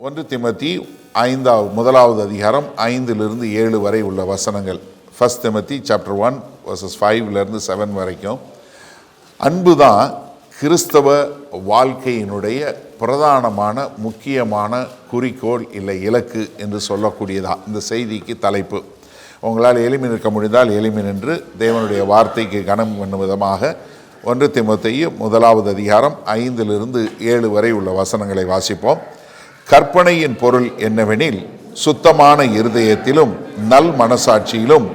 1 Timothy 1வது அதிகாரம் 5-7 வரை உள்ள வசனங்கள். 1 திமோத்தி சாப்டர் 1 verses 5 7 வரைக்கும். அன்பு தான் கிறிஸ்தவ வாழ்க்கையினுடைய பிரதானமான முக்கியமான குறிக்கோள் இல்லை இலக்கு என்று சொல்லக்கூடியதா இந்த செய்திக்கு தலைப்பு. உங்களால் எளிமை நிற்க முடிந்தால் எளிமை நின்று தேவனுடைய வார்த்தைக்கு கனம் பண்ணும் விதமாக 1 திமோத்தி 1வது அதிகாரம் 5-7 வரை உள்ள வசனங்களை வாசிப்போம். கற்பனையின் பொருள் என்னவெனில், சுத்தமான இருதயத்திலும் நல் மனசாட்சியிலும்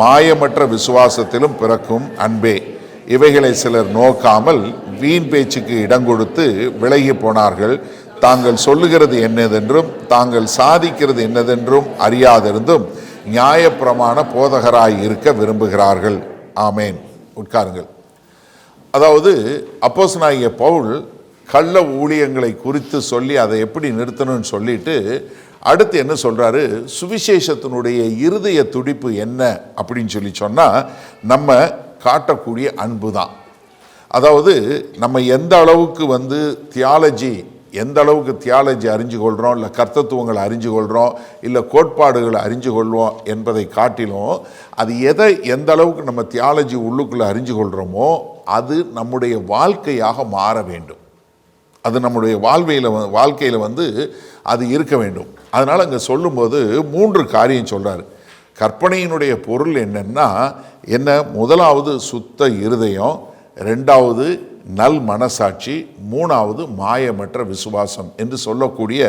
மாயமற்ற விசுவாசத்திலும் பிறக்கும் அன்பே. இவைகளை சிலர் நோக்காமல் வீண் பேச்சுக்கு இடங்கொடுத்து விலகி போனார்கள். தாங்கள் சொல்லுகிறது என்னதென்றும் தாங்கள் சாதிக்கிறது என்னதென்றும் அறியாதிருந்தும் நியாயப்பிரமாண போதகராய் இருக்க விரும்புகிறார்கள். ஆமேன். உட்காருங்கள். அதாவது அப்போஸ்தலனாகிய பவுல் கள்ள ஊழியங்களை குறித்து சொல்லி அதை எப்படி நிறுத்தணும்னு சொல்லிட்டு அடுத்து என்ன சொல்றாரு, சுவிசேஷத்தினுடைய இருதய துடிப்பு என்ன அப்படின்னு சொல்லி சொன்னா நம்ம காட்டக்கூடிய அன்பு தான். அதாவது நம்ம எந்த அளவுக்கு தியாலஜி அறிஞ்சு கொள்கிறோம், இல்லை கர்த்தத்துவங்களை அறிஞ்சு கொள்கிறோம், இல்லை கோட்பாடுகளை அறிஞ்சு கொள்வோம் என்பதை காட்டிலும் அது எந்த அளவுக்கு நம்ம தியாலஜி உள்ளுக்குள்ளே அறிஞ்சு கொள்கிறோமோ அது நம்முடைய வாழ்க்கையாக மாற வேண்டும். அது நம்முடைய வாழ்க்கையில் அது இருக்க வேண்டும். அதனால் அங்கே சொல்லும்போது 3 காரியம் சொல்கிறார். கற்பனையினுடைய பொருள் என்னென்னா என்ன? முதலாவது சுத்த இருதயம், 2வது நல் மனசாட்சி, 3வது மாயமற்ற விசுவாசம் என்று சொல்லக்கூடிய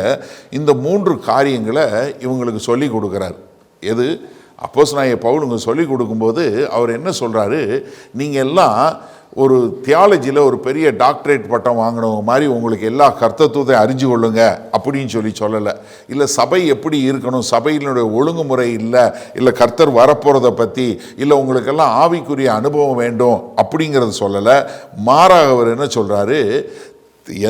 இந்த 3 காரியங்களை இவங்களுக்கு சொல்லி கொடுக்குறார். எது? அப்போஸ்தலனாகிய பவுலுங்க சொல்லி கொடுக்கும்போது அவர் என்ன சொல்கிறாரு, நீங்கள் எல்லாம் ஒரு தியாலஜியில் ஒரு பெரிய டாக்டரேட் பட்டம் வாங்கினவங்க மாதிரி உங்களுக்கு எல்லா கர்த்தத்துவத்தை அறிஞ்சு கொள்ளுங்க அப்படின்னு சொல்லலை. இல்லை சபை எப்படி இருக்கணும், சபையினுடைய ஒழுங்குமுறை இல்லை கர்த்தர் வரப்போகிறத பற்றி, இல்லை உங்களுக்கெல்லாம் ஆவிக்குரிய அனுபவம் வேண்டும் அப்படிங்கிறத சொல்லலை. மாறாக அவர் என்ன சொல்கிறாரு,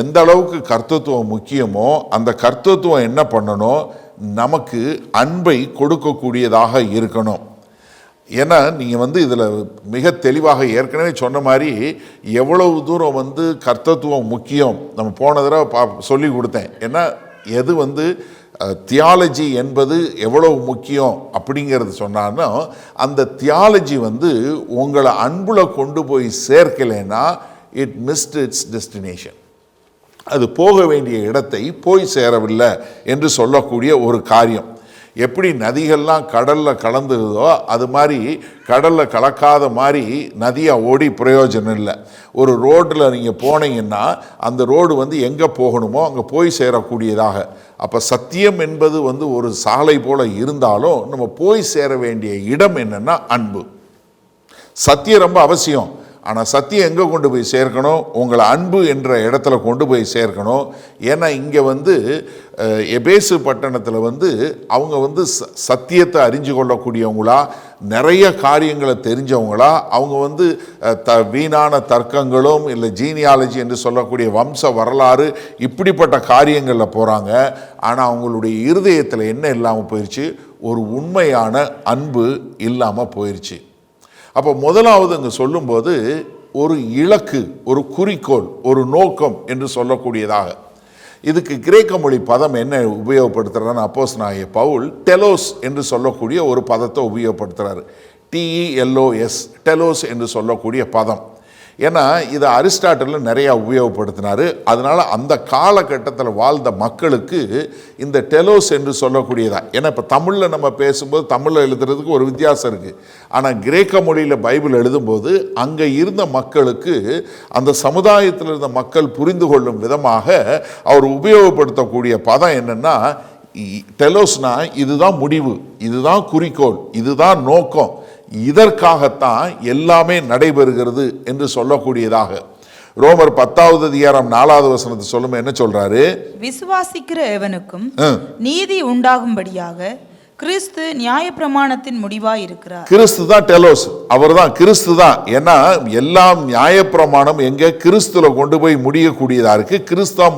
எந்த அளவுக்கு கர்த்தத்துவம் முக்கியமோ அந்த கர்த்தத்துவம் என்ன பண்ணணும், நமக்கு அன்பை கொடுக்கக்கூடியதாக இருக்கணும். ஏன்னா நீங்கள் இதில் மிக தெளிவாக ஏற்கனவே சொன்ன மாதிரி எவ்வளவு தூரம் கர்த்தத்துவம் முக்கியம் நம்ம போன தடவை சொல்லி கொடுத்தேன். ஏன்னா எது தியாலஜி என்பது எவ்வளவு முக்கியம் அப்படிங்கிறது சொன்னான்னா, அந்த தியாலஜி உங்களை அன்புல கொண்டு போய் சேர்க்கலைன்னா இட் மிஸ்ட் இட்ஸ் டெஸ்டினேஷன். அது போக வேண்டிய இடத்தை போய் சேரவில்லை என்று சொல்லக்கூடிய ஒரு காரியம். எப்படி நதிகள்லாம் கடலில் கலந்துதோ அது மாதிரி கடலில் கலக்காத மாதிரி நதியாக ஓடி பிரயோஜனம் இல்லை. ஒரு ரோட்டில் நீங்கள் போனீங்கன்னா அந்த ரோடு எங்கே போகணுமோ அங்கே போய் சேரக்கூடியதாக. அப்போ சத்தியம் என்பது ஒரு சாலை போல் இருந்தாலும் நம்ம போய் சேர வேண்டிய இடம் என்னென்னா அன்பு. சத்தியம் ரொம்ப அவசியம். ஆனால் சத்தியம் எங்கே கொண்டு போய் சேர்க்கணும், உங்களை அன்பு என்ற இடத்துல கொண்டு போய் சேர்க்கணும். ஏன்னா இங்கே எபேசு பட்டணத்தில் அவங்க சத்தியத்தை அறிஞ்சு கொள்ளக்கூடியவங்களா, நிறைய காரியங்களை தெரிஞ்சவங்களா, அவங்க வீணான தர்க்கங்களும் இல்லை ஜீனியாலஜி என்று சொல்லக்கூடிய வம்ச வரலாறு இப்படிப்பட்ட காரியங்களில் போகிறாங்க. ஆனால் அவங்களுடைய இருதயத்தில் என்ன இல்லாமல் போயிடுச்சு, ஒரு உண்மையான அன்பு இல்லாமல் போயிடுச்சு. அப்போ முதலாவது அங்கே சொல்லும்போது ஒரு இலக்கு, ஒரு குறிக்கோள், ஒரு நோக்கம் என்று சொல்லக்கூடியதாக. இதுக்கு கிரேக்க மொழி பதம் என்ன உபயோகப்படுத்துகிறான்னு அப்போஸ்தலனாகிய பவுல் டெலோஸ் என்று சொல்லக்கூடிய ஒரு பதத்தை உபயோகப்படுத்துகிறார். TELOS, டெலோஸ் என்று சொல்லக்கூடிய பதம். ஏன்னா இதை அரிஸ்டாட்டில் நிறையா உபயோகப்படுத்தினார். அதனால் அந்த காலகட்டத்தில் வாழ்ந்த மக்களுக்கு இந்த டெலோஸ் என்று சொல்லக்கூடியதா. ஏன்னா இப்போ தமிழில் நம்ம பேசும்போது தமிழில் எழுதுறதுக்கு ஒரு வித்தியாசம் இருக்குது. ஆனால் கிரேக்க மொழியில் பைபிள் எழுதும்போது அங்கே இருந்த மக்களுக்கு, அந்த சமுதாயத்தில் இருந்த மக்கள் புரிந்து கொள்ளும் விதமாக அவர் உபயோகப்படுத்தக்கூடிய பதம் என்னென்னா, டெலோஸ்னா இதுதான் முடிவு, இதுதான் குறிக்கோள், இதுதான் நோக்கம், இதற்காகத்தான் எல்லாமே நடைபெறுகிறது என்று சொல்லக்கூடியதாக. ரோமர் 10வது அதிகாரம் 4வது வசனத்தை சொல்லும் என்ன சொல்றாரு, விசுவாசிக்கிற எவனுக்கும் நீதி உண்டாகும்படியாக கிறிஸ்து நியாயப்பிரமாணத்தின் முடிவாய் இருக்கிறார். கிறிஸ்து தான் டெலோஸ், அவர் தான் கிறிஸ்து தான். ஏன்னா எல்லாம் நியாயப்பிரமாணம் எங்க கிறிஸ்துல கொண்டு போய் முடியக்கூடியதா இருக்கு. கிறிஸ்தா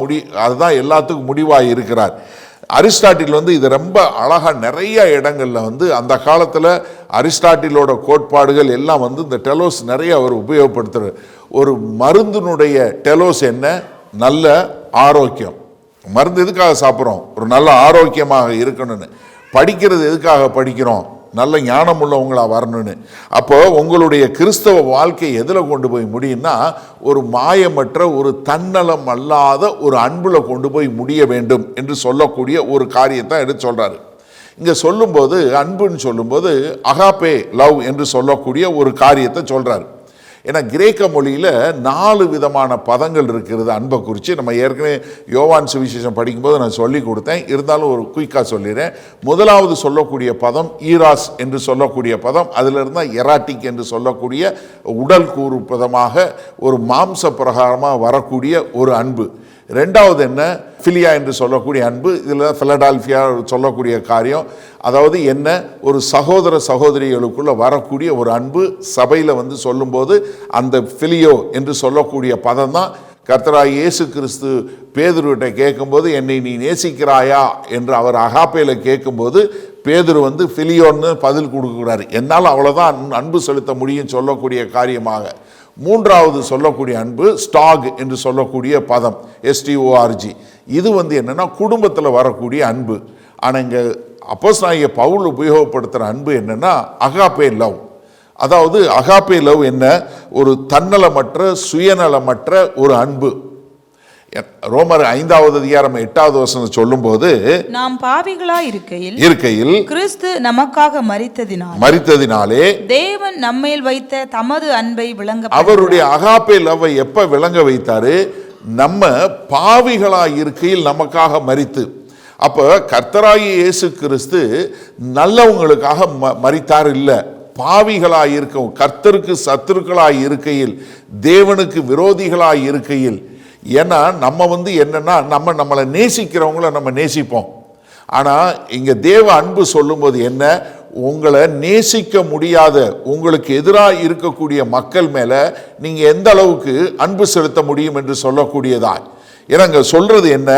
அதுதான் எல்லாத்துக்கும் முடிவாய் இருக்கிறார். அரிஸ்டாட்டில் இது ரொம்ப அழகாக நிறைய இடங்களில் அந்த காலத்தில் அரிஸ்டாட்டிலோட கோட்பாடுகள் எல்லாம் இந்த டெலோஸ் நிறைய அவர் உபயோகப்படுத்துகிறார். ஒரு மருந்தினுடைய டெலோஸ் என்ன? நல்ல ஆரோக்கியம். மருந்து எதுக்காக சாப்பிட்றோம்? ஒரு நல்ல ஆரோக்கியமாக இருக்கணும்னு. படிக்கிறது எதுக்காக படிக்கிறோம்? நல்ல ஞானம் உள்ளவங்களா வரணும்னு. அப்போ உங்களுடைய கிறிஸ்தவ வாழ்க்கை எதில் கொண்டு போய் முடியும்னா, ஒரு மாயமற்ற, ஒரு தன்னலம் அல்லாத ஒரு அன்புல கொண்டு போய் முடிய வேண்டும் என்று சொல்லக்கூடிய ஒரு காரியத்தை எடுத்து சொல்றாரு. இங்க சொல்லும்போது, அன்புன்னு சொல்லும்போது அகாப்பே லவ் என்று சொல்லக்கூடிய ஒரு காரியத்தை சொல்றாரு. ஏன்னா கிரேக்க மொழியில் 4 விதமான பதங்கள் இருக்கிறது அன்பை குறித்து. நம்ம ஏற்கனவே யோவான் சுவிசேஷம் படிக்கும்போது நான் சொல்லி கொடுத்தேன், இருந்தாலும் ஒரு குயிக்காக சொல்லிடுறேன். முதலாவது சொல்லக்கூடிய பதம் ஈராஸ் என்று சொல்லக்கூடிய பதம், அதில் இருந்தால் எராட்டிக் என்று சொல்லக்கூடிய உடல் கூறு பதமாக ஒரு மாம்ச பிரகாரமாக வரக்கூடிய ஒரு அன்பு. ரெண்டாவது என்ன? ஃபிலியா என்று சொல்லக்கூடிய அன்பு. இதில் பிலடால்பியா சொல்லக்கூடிய காரியம், அதாவது என்ன, ஒரு சகோதர சகோதரிகளுக்குள்ள வரக்கூடிய ஒரு அன்பு. சபையில் சொல்லும்போது அந்த ஃபிலியோ என்று சொல்லக்கூடிய பதம் தான். கர்த்தராகிய இயேசு கிறிஸ்து பேதுருவிட்ட கேட்கும்போது, என்னை நீ நேசிக்கிறாயா என்று அவர் அகாப்பையில் கேட்கும்போது, பேதுரு ஃபிலியோன்னு பதில் கொடுக்குறாரு. என்னால் அவ்வளோதான் அன்பு செலுத்த முடியும் சொல்லக்கூடிய காரியமாக. மூன்றாவது சொல்லக்கூடிய அன்பு ஸ்டாக் என்று சொல்லக்கூடிய பதம், STORG. இது என்னன்னா குடும்பத்தில் வரக்கூடிய அன்பு. ஆனால் இங்கே அப்போஸ்தலனாகிய பவுல் உபயோகப்படுத்துகிற அன்பு என்னன்னா அகாப்பே லவ். அதாவது அகாப்பே லவ் என்ன? ஒரு தன்னலமற்ற, சுயநலமற்ற ஒரு அன்பு. ரோமர் 5வது அதிகாரம் 8வது வசனம் சொல்லும்போது, நாம் பாவிகளா இருக்கையில் கிறிஸ்து நமக்காக மரித்ததினாலே தேவன் நம்மேல் வைத்த தமது அன்பை விளங்க, அவருடைய அகாப்பே லவ்வை எப்ப விளங்க வைத்தாரு? நம்ம பாவிகளா இருக்கையில் நமக்காக மரித்து. அப்ப கர்த்தராகிய இயேசு கிறிஸ்து நல்லவங்களுக்காக மரித்தார் இல்ல, பாவிகளாய் இருக்க, கர்த்தருக்கு சத்துருக்களாய் இருக்கையில், தேவனுக்கு விரோதிகளாய் இருக்கையில். ஏன்னா நம்ம என்னன்னா, நம்மளை நேசிக்கிறவங்கள நம்ம நேசிப்போம். ஆனால் இங்கே தேவ அன்பு சொல்லும்போது என்ன? உங்களை நேசிக்க முடியாத, உங்களுக்கு எதிராக இருக்கக்கூடிய மக்கள் மேலே நீங்கள் எந்த அளவுக்கு அன்பு செலுத்த முடியும் என்று சொல்லக்கூடியதா. ஏன்னா இங்கே சொல்கிறது என்ன?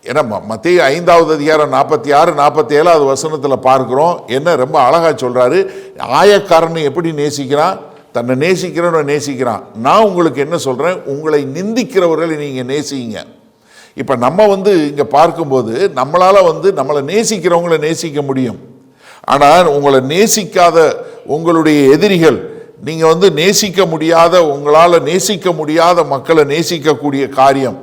ஏன்னா மத்தேயு 5வது அதிகாரம் 46, 47வது வசனத்தில் பார்க்குறோம். என்ன ரொம்ப அழகாக சொல்கிறாரு. ஆயக்காரனை எப்படி நேசிக்கிறான்? தன்னை நேசிக்கிறவனை நேசிக்கிறான். நான் உங்களுக்கு என்ன சொல்கிறேன்? உங்களை நிந்திக்கிறவர்களை நீங்கள் நேசிங்க. இப்போ நம்ம இங்கே பார்க்கும்போது நம்மளால் நம்மளை நேசிக்கிறவங்களை நேசிக்க முடியும். ஆனால் உங்களை நேசிக்காத உங்களுடைய எதிரிகள், நீங்கள் நேசிக்க முடியாத, உங்களால் நேசிக்க முடியாத மக்களை நேசிக்கக்கூடிய காரியம்,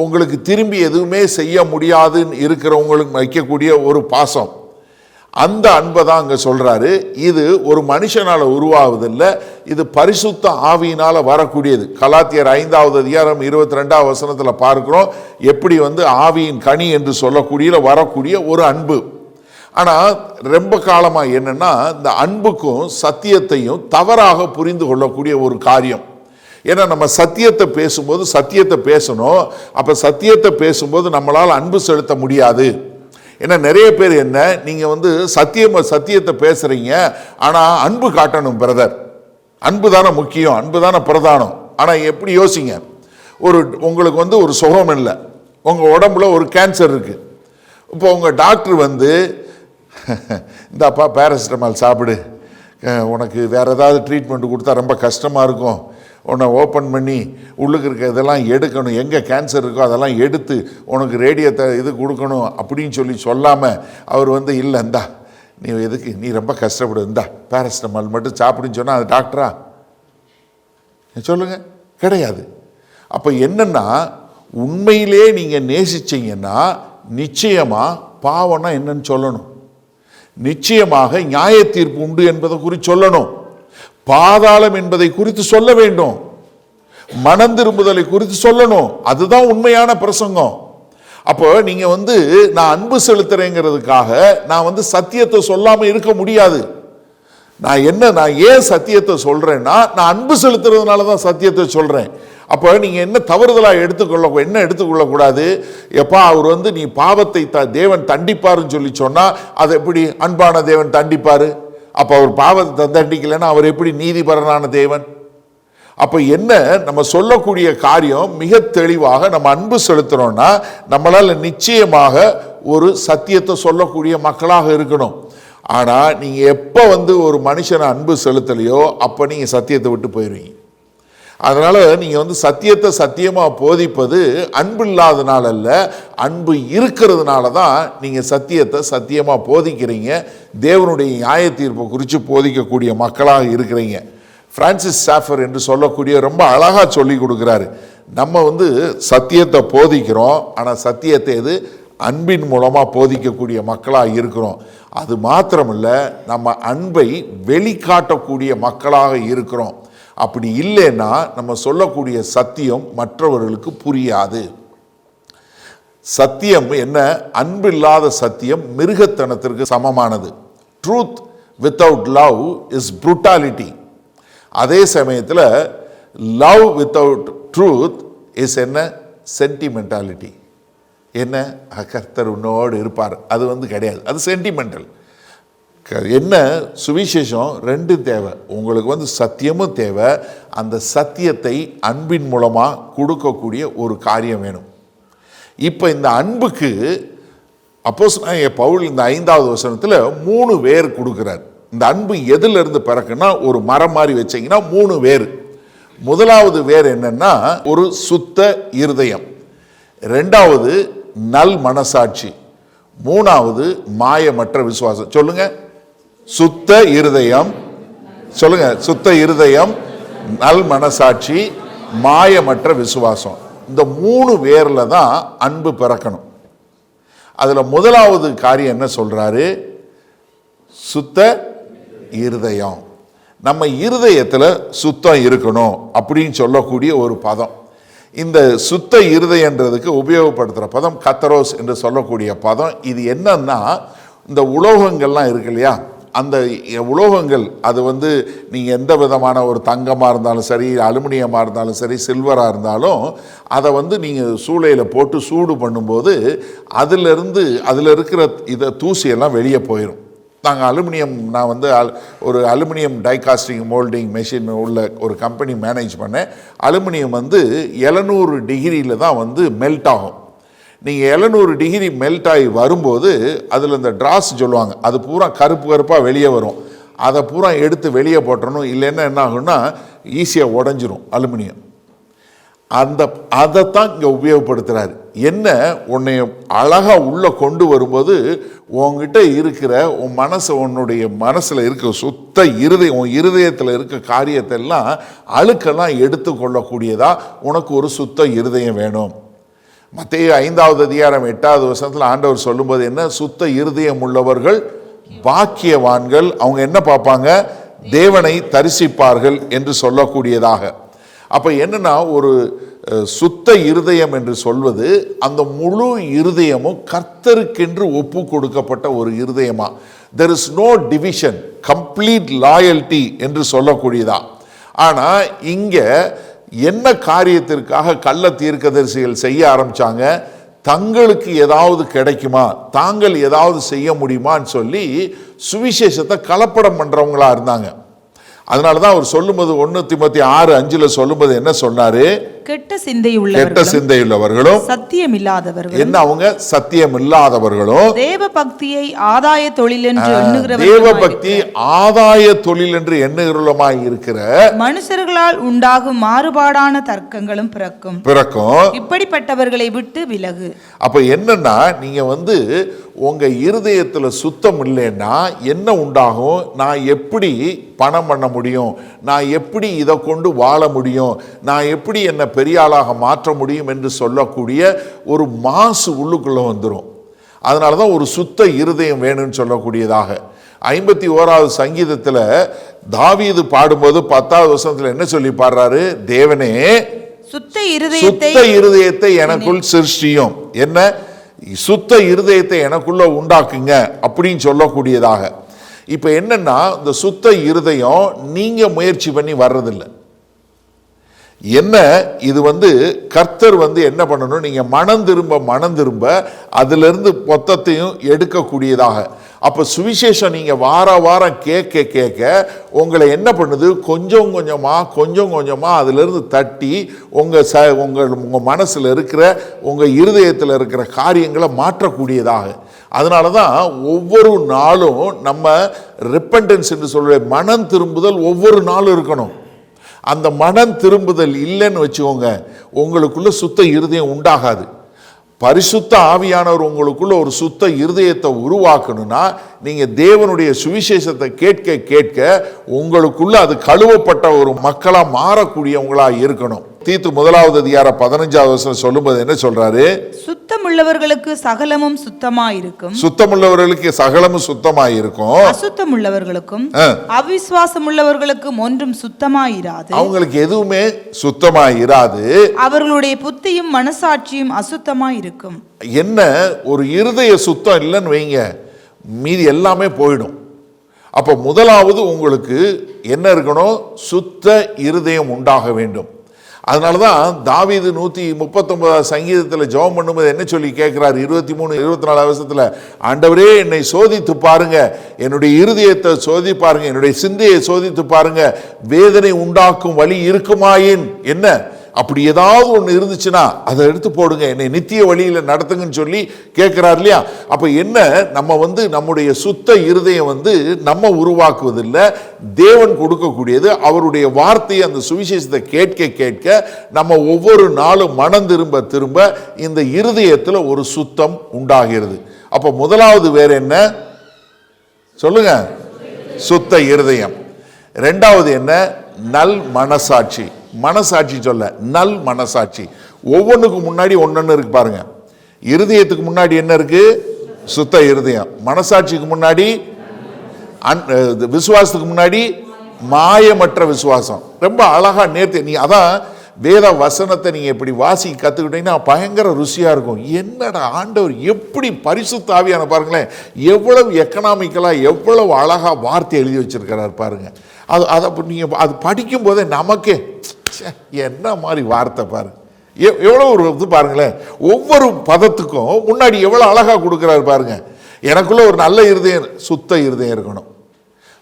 உங்களுக்கு திரும்பி எதுவுமே செய்ய முடியாதுன்னு இருக்கிறவங்களுக்கு வைக்கக்கூடிய ஒரு பாசம், அந்த அன்பை தான் அங்கே சொல்கிறாரு. இது ஒரு மனுஷனால் உருவாவதில்லை, இது பரிசுத்த ஆவியினால் வரக்கூடியது. கலாத்தியர் 5வது அதிகாரம் 22வது வசனத்தில் பார்க்குறோம் எப்படி ஆவியின் கனி என்று சொல்லக்கூடிய வரக்கூடிய ஒரு அன்பு. ஆனால் ரொம்ப காலமாக என்னென்னா, இந்த அன்புக்கும் சத்தியத்தையும் தவறாக புரிந்து கொள்ளக்கூடிய ஒரு காரியம். ஏன்னா நம்ம சத்தியத்தை பேசும்போது சத்தியத்தை பேசணும். அப்போ சத்தியத்தை பேசும்போது நம்மளால் அன்பு செலுத்த முடியாது. ஏன்னா நிறைய பேர் என்ன, நீங்கள் சத்தியத்தை பேசுகிறீங்க, ஆனால் அன்பு காட்டணும் பிரதர், அன்பு தானே முக்கியம், அன்பு தானே பிரதானம். ஆனால் எப்படி யோசிங்க, உங்களுக்கு ஒரு சுகம் இல்லை, உங்கள் உடம்புல ஒரு கேன்சர் இருக்குது. இப்போ உங்கள் டாக்டர் இந்தாப்பா பேராசிட்டமால் சாப்பிடு, உனக்கு வேறு ஏதாவது ட்ரீட்மெண்ட் கொடுத்தா ரொம்ப கஷ்டமாக இருக்கும், உன்னை ஓப்பன் பண்ணி உள்ளுக்கு இருக்க இதெல்லாம் எடுக்கணும், எங்கே கேன்சர் இருக்கோ அதெல்லாம் எடுத்து உனக்கு ரேடியத்தை இது கொடுக்கணும் அப்படின்னு சொல்லாமல் அவர் இல்லை, இந்தா நீ எதுக்கு, நீ ரொம்ப கஷ்டப்படு, இந்தா பேராசிட்டமால் மட்டும் சாப்பிடுன்னு சொன்னால் அது டாக்டரா? சொல்லுங்கள், கிடையாது. அப்போ என்னென்னா, உண்மையிலே நீங்கள் நேசிச்சிங்கன்னா நிச்சயமாக பாவம்னா என்னன்னு சொல்லணும், நிச்சயமாக நியாய தீர்ப்பு உண்டு என்பதை குறித்து சொல்லணும், பாதாளம் என்பதை குறித்து சொல்ல வேண்டும், மனம் திரும்புதலை குறித்து சொல்லணும். அதுதான் உண்மையான பிரசங்கம். அப்போ நீங்க நான் அன்பு செலுத்துறேங்கிறதுக்காக நான் சத்தியத்தை சொல்லாம இருக்க முடியாது. நான் ஏன் சத்தியத்தை சொல்றேன்னா, நான் அன்பு செலுத்துறதுனால தான் சத்தியத்தை சொல்றேன். அப்போ நீங்க என்ன தவறுதலா எடுத்துக்கொள்ளக்கூடாது. எப்பா அவர் நீ பாவத்தை தேவன் தண்டிப்பாருன்னு சொன்னா அது எப்படி அன்பான தேவன் தண்டிப்பாரு? அப்போ அவர் பாவத்தை தண்டிக்கலைன்னா அவர் எப்படி நீதிபரனான தேவன்? அப்போ என்ன நம்ம சொல்லக்கூடிய காரியம் மிக தெளிவாக, நம்ம அன்பு செலுத்துறோம்னா நம்மளால் நிச்சயமாக ஒரு சத்தியத்தை சொல்லக்கூடிய மக்களாக இருக்கணும். ஆனால் நீங்கள் எப்போ ஒரு மனுஷனை அன்பு செலுத்தலையோ அப்போ நீங்கள் சத்தியத்தை விட்டு போயிடுவீங்க. அதனால நீங்க வந்து சத்தியத்தை சத்தியமா போதிப்பது அன்பு இல்லாதனால அல்ல, அன்பு இருக்கிறதுனால தான் நீங்க சத்தியத்தை சத்தியமா போதிக்கிறீங்க. தேவனுடைய நியாய தீர்ப்பை குறித்து போதிக்கக்கூடிய மக்களாக இருக்கிறீங்க. பிரான்சிஸ் சாஃபர் என்று சொல்லக்கூடிய ரொம்ப அழகா சொல்லி கொடுக்கிறாரு. நம்ம வந்து சத்தியத்தை போதிக்கிறோம், ஆனால் சத்தியத்தை எது அன்பின் மூலமா போதிக்கக்கூடிய மக்களாக இருக்கிறோம். அது மாத்திரமல்ல, நம்ம அன்பை வெளிக்காட்டக்கூடிய மக்களாக இருக்கிறோம். அப்படி இல்லைன்னா நம்ம சொல்லக்கூடிய சத்தியம் மற்றவர்களுக்கு புரியாது. சத்தியம் என்ன? அன்பு இல்லாத சத்தியம் மிருகத்தனத்திற்கு சமமானது. Truth without love is brutality. அதே சமயத்தில் லவ் வித்தவுட் ட்ரூத் இஸ் என்ன? சென்டிமெண்டாலிட்டி. என்ன? கர்த்தர் உன்னோடு இருப்பார், அது வந்து கிடையாது, அது சென்டிமெண்டல். என்ன? சுவிசேஷம் ரெண்டு தேவை. உங்களுக்கு வந்து சத்தியமும் தேவை, அந்த சத்தியத்தை அன்பின் மூலமாக கொடுக்கக்கூடிய ஒரு காரியம் வேணும். இப்போ இந்த அன்புக்கு அப்போஸ்தலனாகிய பவுல் இந்த 5வது வசனத்தில் 3 வேர் கொடுக்குறார். இந்த அன்பு எதிலிருந்து பிறக்குன்னா, ஒரு மரம் மாதிரி வச்சிங்கன்னா 3 வேர். முதலாவது வேர் என்னன்னா, ஒரு சுத்த இருதயம். 2வது நல் மனசாட்சி. 3வது மாயமற்ற விசுவாசம். சொல்லுங்க, சுத்த இருதயம். சொல்லுங்க, சுத்த இருதயம், நல் மனசாட்சி, மாயமற்ற விசுவாசம். இந்த 3 வேர்ல தான் அன்பு பிறக்கணும். அதுல முதலாவது காரியம் என்ன சொல்றாரு? சுத்த இருதயம். நம்ம இருதயத்துல சுத்தம் இருக்கணும் அப்படின்னு சொல்லக்கூடிய ஒரு பதம். இந்த சுத்த இருதயன்றதுக்கு உபயோகப்படுத்துகிற பதம் கத்தரோஸ் என்று சொல்லக்கூடிய பதம். இது என்னன்னா, இந்த உலோகங்கள்லாம் இருக்கு இல்லையா, அந்த உலோகங்கள் அது வந்து நீங்கள் எந்த விதமான ஒரு தங்கமாக இருந்தாலும் சரி, அலுமினியமாக இருந்தாலும் சரி, சில்வராக இருந்தாலும் அதை வந்து நீங்கள் சூளையில் போட்டு சூடு பண்ணும்போது அதில் இருக்கிற இதை தூசியெல்லாம் வெளியே போயிடும். நான் வந்து ஒரு அலுமினியம் டைகாஸ்டிங் மோல்டிங் மெஷின் உள்ள ஒரு கம்பெனி மேனேஜ் பண்ணேன். அலுமினியம் வந்து 700 டிகிரியில் தான் வந்து மெல்ட் ஆகும். நீங்கள் 700 டிகிரி மெல்ட் ஆகி வரும்போது அதில் இந்த ட்ராஸ் சொல்லுவாங்க, அது பூரா கருப்பாக வெளியே வரும். அதை பூரா எடுத்து வெளியே போட்டணும், இல்லைன்னா என்ன ஆகும்னா ஈஸியாக உடஞ்சிரும் அலுமினியம். அதைத்தான் இங்கே உபயோகப்படுத்துகிறாரு. என்ன? உன்னை அழகாக உள்ளே கொண்டு வரும்போது உன்கிட்ட இருக்கிற உன்னுடைய மனசில் இருக்க சுத்த இருதயம், உன் இருதயத்தில் இருக்க காரியத்தெல்லாம் அழுக்கெல்லாம் எடுத்து கொள்ளக்கூடியதா உனக்கு ஒரு சுத்த இருதயம் வேணும். மத்தேயு 5வது அதிகாரம் 8வது வசனத்தில் ஆண்டவர் சொல்லும்போது என்ன? சுத்த இருதயம் உள்ளவர்கள் பாக்கியவான்கள், அவங்க என்ன பார்ப்பாங்க? தேவனை தரிசிப்பார்கள் என்று சொல்லக்கூடியதாக. அப்போ என்னன்னா, ஒரு சுத்த இருதயம் என்று சொல்வது அந்த முழு இருதயமும் கர்த்தருக்கென்று ஒப்பு கொடுக்கப்பட்ட ஒரு இருதயமா. there is no division, complete loyalty என்று சொல்லக்கூடியதா. ஆனால் இங்கே என்ன காரியத்திற்காக கள்ள தீர்க்கதரிசிகள் செய்ய ஆரம்பிச்சாங்க? தங்களுக்கு ஏதாவது கிடைக்குமா, தாங்கள் ஏதாவது செய்ய முடியுமான்னு சொல்லி சுவிசேஷத்தை கலப்படம் பண்றவங்களா இருந்தாங்க. அதனாலதான் அவர் சொல்லும்போது 1 தீமோத்தேயு 6:5 சொல்லும்போது என்ன சொன்னாரு? கெட்ட சிந்தையுள்ளவர்களும் சத்தியம் இல்லாதவர்களும். என்ன? அவங்க சத்தியம் இல்லாதவர்களும் தேவ பக்தியை ஆதாய தொழில் என்று எண்ணுகிறவர்களுமாய் இருக்கிற மனுஷர்களால் உண்டாகும் மாறுபாடான தர்க்கங்களும் பிறக்கும். இப்படிப்பட்டவர்களை விட்டு விலகு. அப்ப என்னன்னா, நீங்க வந்து உங்க இருதயத்துல சுத்தம் இல்லைன்னா என்ன உண்டாகும்? நான் எப்படி பணம் பண்ண முடியும், நான் எப்படி இதை கொண்டு வாழ முடியும், நான் எப்படி என்னை பெரிய ஆளாக மாற்ற முடியும் என்று சொல்லக்கூடிய ஒரு மாசு உள்ளுக்குள்ள வந்துடும். அதனாலதான் ஒரு சுத்த இருதயம் வேணும்னு சொல்லக்கூடியதாக 51வது சங்கீதத்தில் தாவீது பாடும்போது 10வது வசனத்தில் என்ன சொல்லி பாடுறாரு? தேவனே சுத்த இருதயத்தை எனக்குள் சிருஷ்டியும். என்ன? சுத்த இருதயத்தை எனக்குள்ள உண்டாக்குங்க அப்படின்னு சொல்லக்கூடியதாக. இப்ப என்னன்னா, இந்த சுத்த இருதயம் நீங்க முயற்சி பண்ணி வர்றதில்லை. என்ன? இது வந்து கர்த்தர் வந்து என்ன பண்ணணும்? நீங்க மனம் திரும்ப அதிலிருந்து மொத்தத்தையும் எடுக்கக்கூடியதாக. அப்ப சுவிசேஷம் நீங்க வாரம் கேட்க உங்களை என்ன பண்ணுது? கொஞ்சம் கொஞ்சமா அதிலிருந்து தட்டி உங்க மனசுல இருக்கிற, உங்க இருதயத்தில் இருக்கிற காரியங்களை மாற்றக்கூடியதாக. அதனாலதான் ஒவ்வொரு நாளும் நம்ம ரிப்பெண்டன்ஸ் என்று சொல்ற மனம் திரும்புதல் ஒவ்வொரு நாளும் இருக்கணும். அந்த மனம் திரும்புதல் இல்லைன்னு வச்சுக்கோங்க, உங்களுக்குள்ள சுத்த இருதயம் உண்டாகாது. பரிசுத்த ஆவியானவர் உங்களுக்குள்ள ஒரு சுத்த இருதயத்தை உருவாக்கணும்னா நீங்க தேவனுடைய சுவிசேஷத்தை கேட்க கேட்க உங்களுக்குள்ள அது கழுவப்பட்ட ஒரு மக்களா மாறக்கூடியவங்களா இருக்கணும். தீத்து 1:15 சொல்லும்போது என்ன சொல்றாரு? சுத்தமுள்ளவர்களுக்கு சகலமும் சுத்தமாயிருக்கும், சுத்தமுள்ளவர்களுக்கு சகலமும் சுத்தமாயிருக்கும், அசுத்தமுள்ளவர்களுக்கும் அவிசுவாசம் உள்ளவர்களுக்கும் ஒன்றும் சுத்தமாயிராது. அவங்களுக்கு எதுவுமே சுத்தமாயிராது. அவர்களுடைய புத்தியும் மனசாட்சியும் அசுத்தமாயிருக்கும். என்ன, ஒரு இருதய சுத்தம் இல்லைன்னு வைங்க, மீதி எல்லாமே போயிடும். அப்ப முதலாவது உங்களுக்கு என்ன இருக்கணும்? சுத்த இருதயம் உண்டாக வேண்டும். அதனாலதான் தாவீது 139 சங்கீதத்தில் ஜெபம் பண்ணும்போது என்ன சொல்லி கேட்கிறார்? 23-24 ஆண்டவரே என்னை சோதித்து பாருங்க, என்னுடைய இருதயத்தை சோதி பாருங்க, என்னுடைய சிந்தையை சோதித்து பாருங்க, வேதனை உண்டாக்கும் வழி இருக்குமாயின் என்ன, அப்படி ஏதாவது ஒன்று இருந்துச்சுன்னா அதை எடுத்து போடுங்க, என்னை நித்திய வழியில் நடத்துங்கன்னு சொல்லி கேட்கிறார் இல்லையா? அப்ப என்ன, நம்ம நம்முடைய சுத்த இருதயம் நம்ம உருவாக்குவதில்லை, தேவன் கொடுக்கக்கூடியது. அவருடைய வார்த்தையை அந்த சுவிசேஷத்தை கேட்க கேட்க நம்ம ஒவ்வொரு நாளும் மனம் திரும்ப திரும்ப இந்த இருதயத்தில் ஒரு சுத்தம் உண்டாகிறது. அப்ப முதலாவது வேற என்ன சொல்லுங்க? சுத்த இருதயம். ரெண்டாவது என்ன? நல் மனசாட்சி. மனசாட்சி சொல்ல நல் மனசாட்சி. ஒவ்வொன்றுக்கு முன்னாடி ஒன்னொன்னு இருக்கு பாருங்க. இருதயத்துக்கு முன்னாடி என்ன இருக்கு? சுத்த இருதயம். மனசாட்சிக்கு முன்னாடி விசுவாசத்துக்கு முன்னாடி மாயமற்ற விசுவாசம். ரொம்ப அழகா நேர்த்தி. நீ அதான் வேத வசனத்தை நீங்க இப்படி வாசி கத்துக்கிட்டீங்கன்னா பயங்கர ருசியா இருக்கும். என்னடா ஆண்டவர் எப்படி பரிசுத்த ஆவியான பாருங்களேன், எவ்வளவு எக்கனாமிக்கலா எவ்வளவு அழகா வார்த்தை எழுதி வச்சிருக்கிறார் பாருங்க. அதை நீங்க அது படிக்கும் போதே நமக்கே என்ன மாதிரி வார்த்தை பாருங்க, எவ்வளவு ஒரு இது பாருங்களேன். ஒவ்வொரு பதத்துக்கும் முன்னாடி எவ்வளவு அழகா கொடுக்கிறாரு பாருங்க. எனக்குள்ள ஒரு நல்ல இருதயம், சுத்த இருதயம் இருக்கணும்.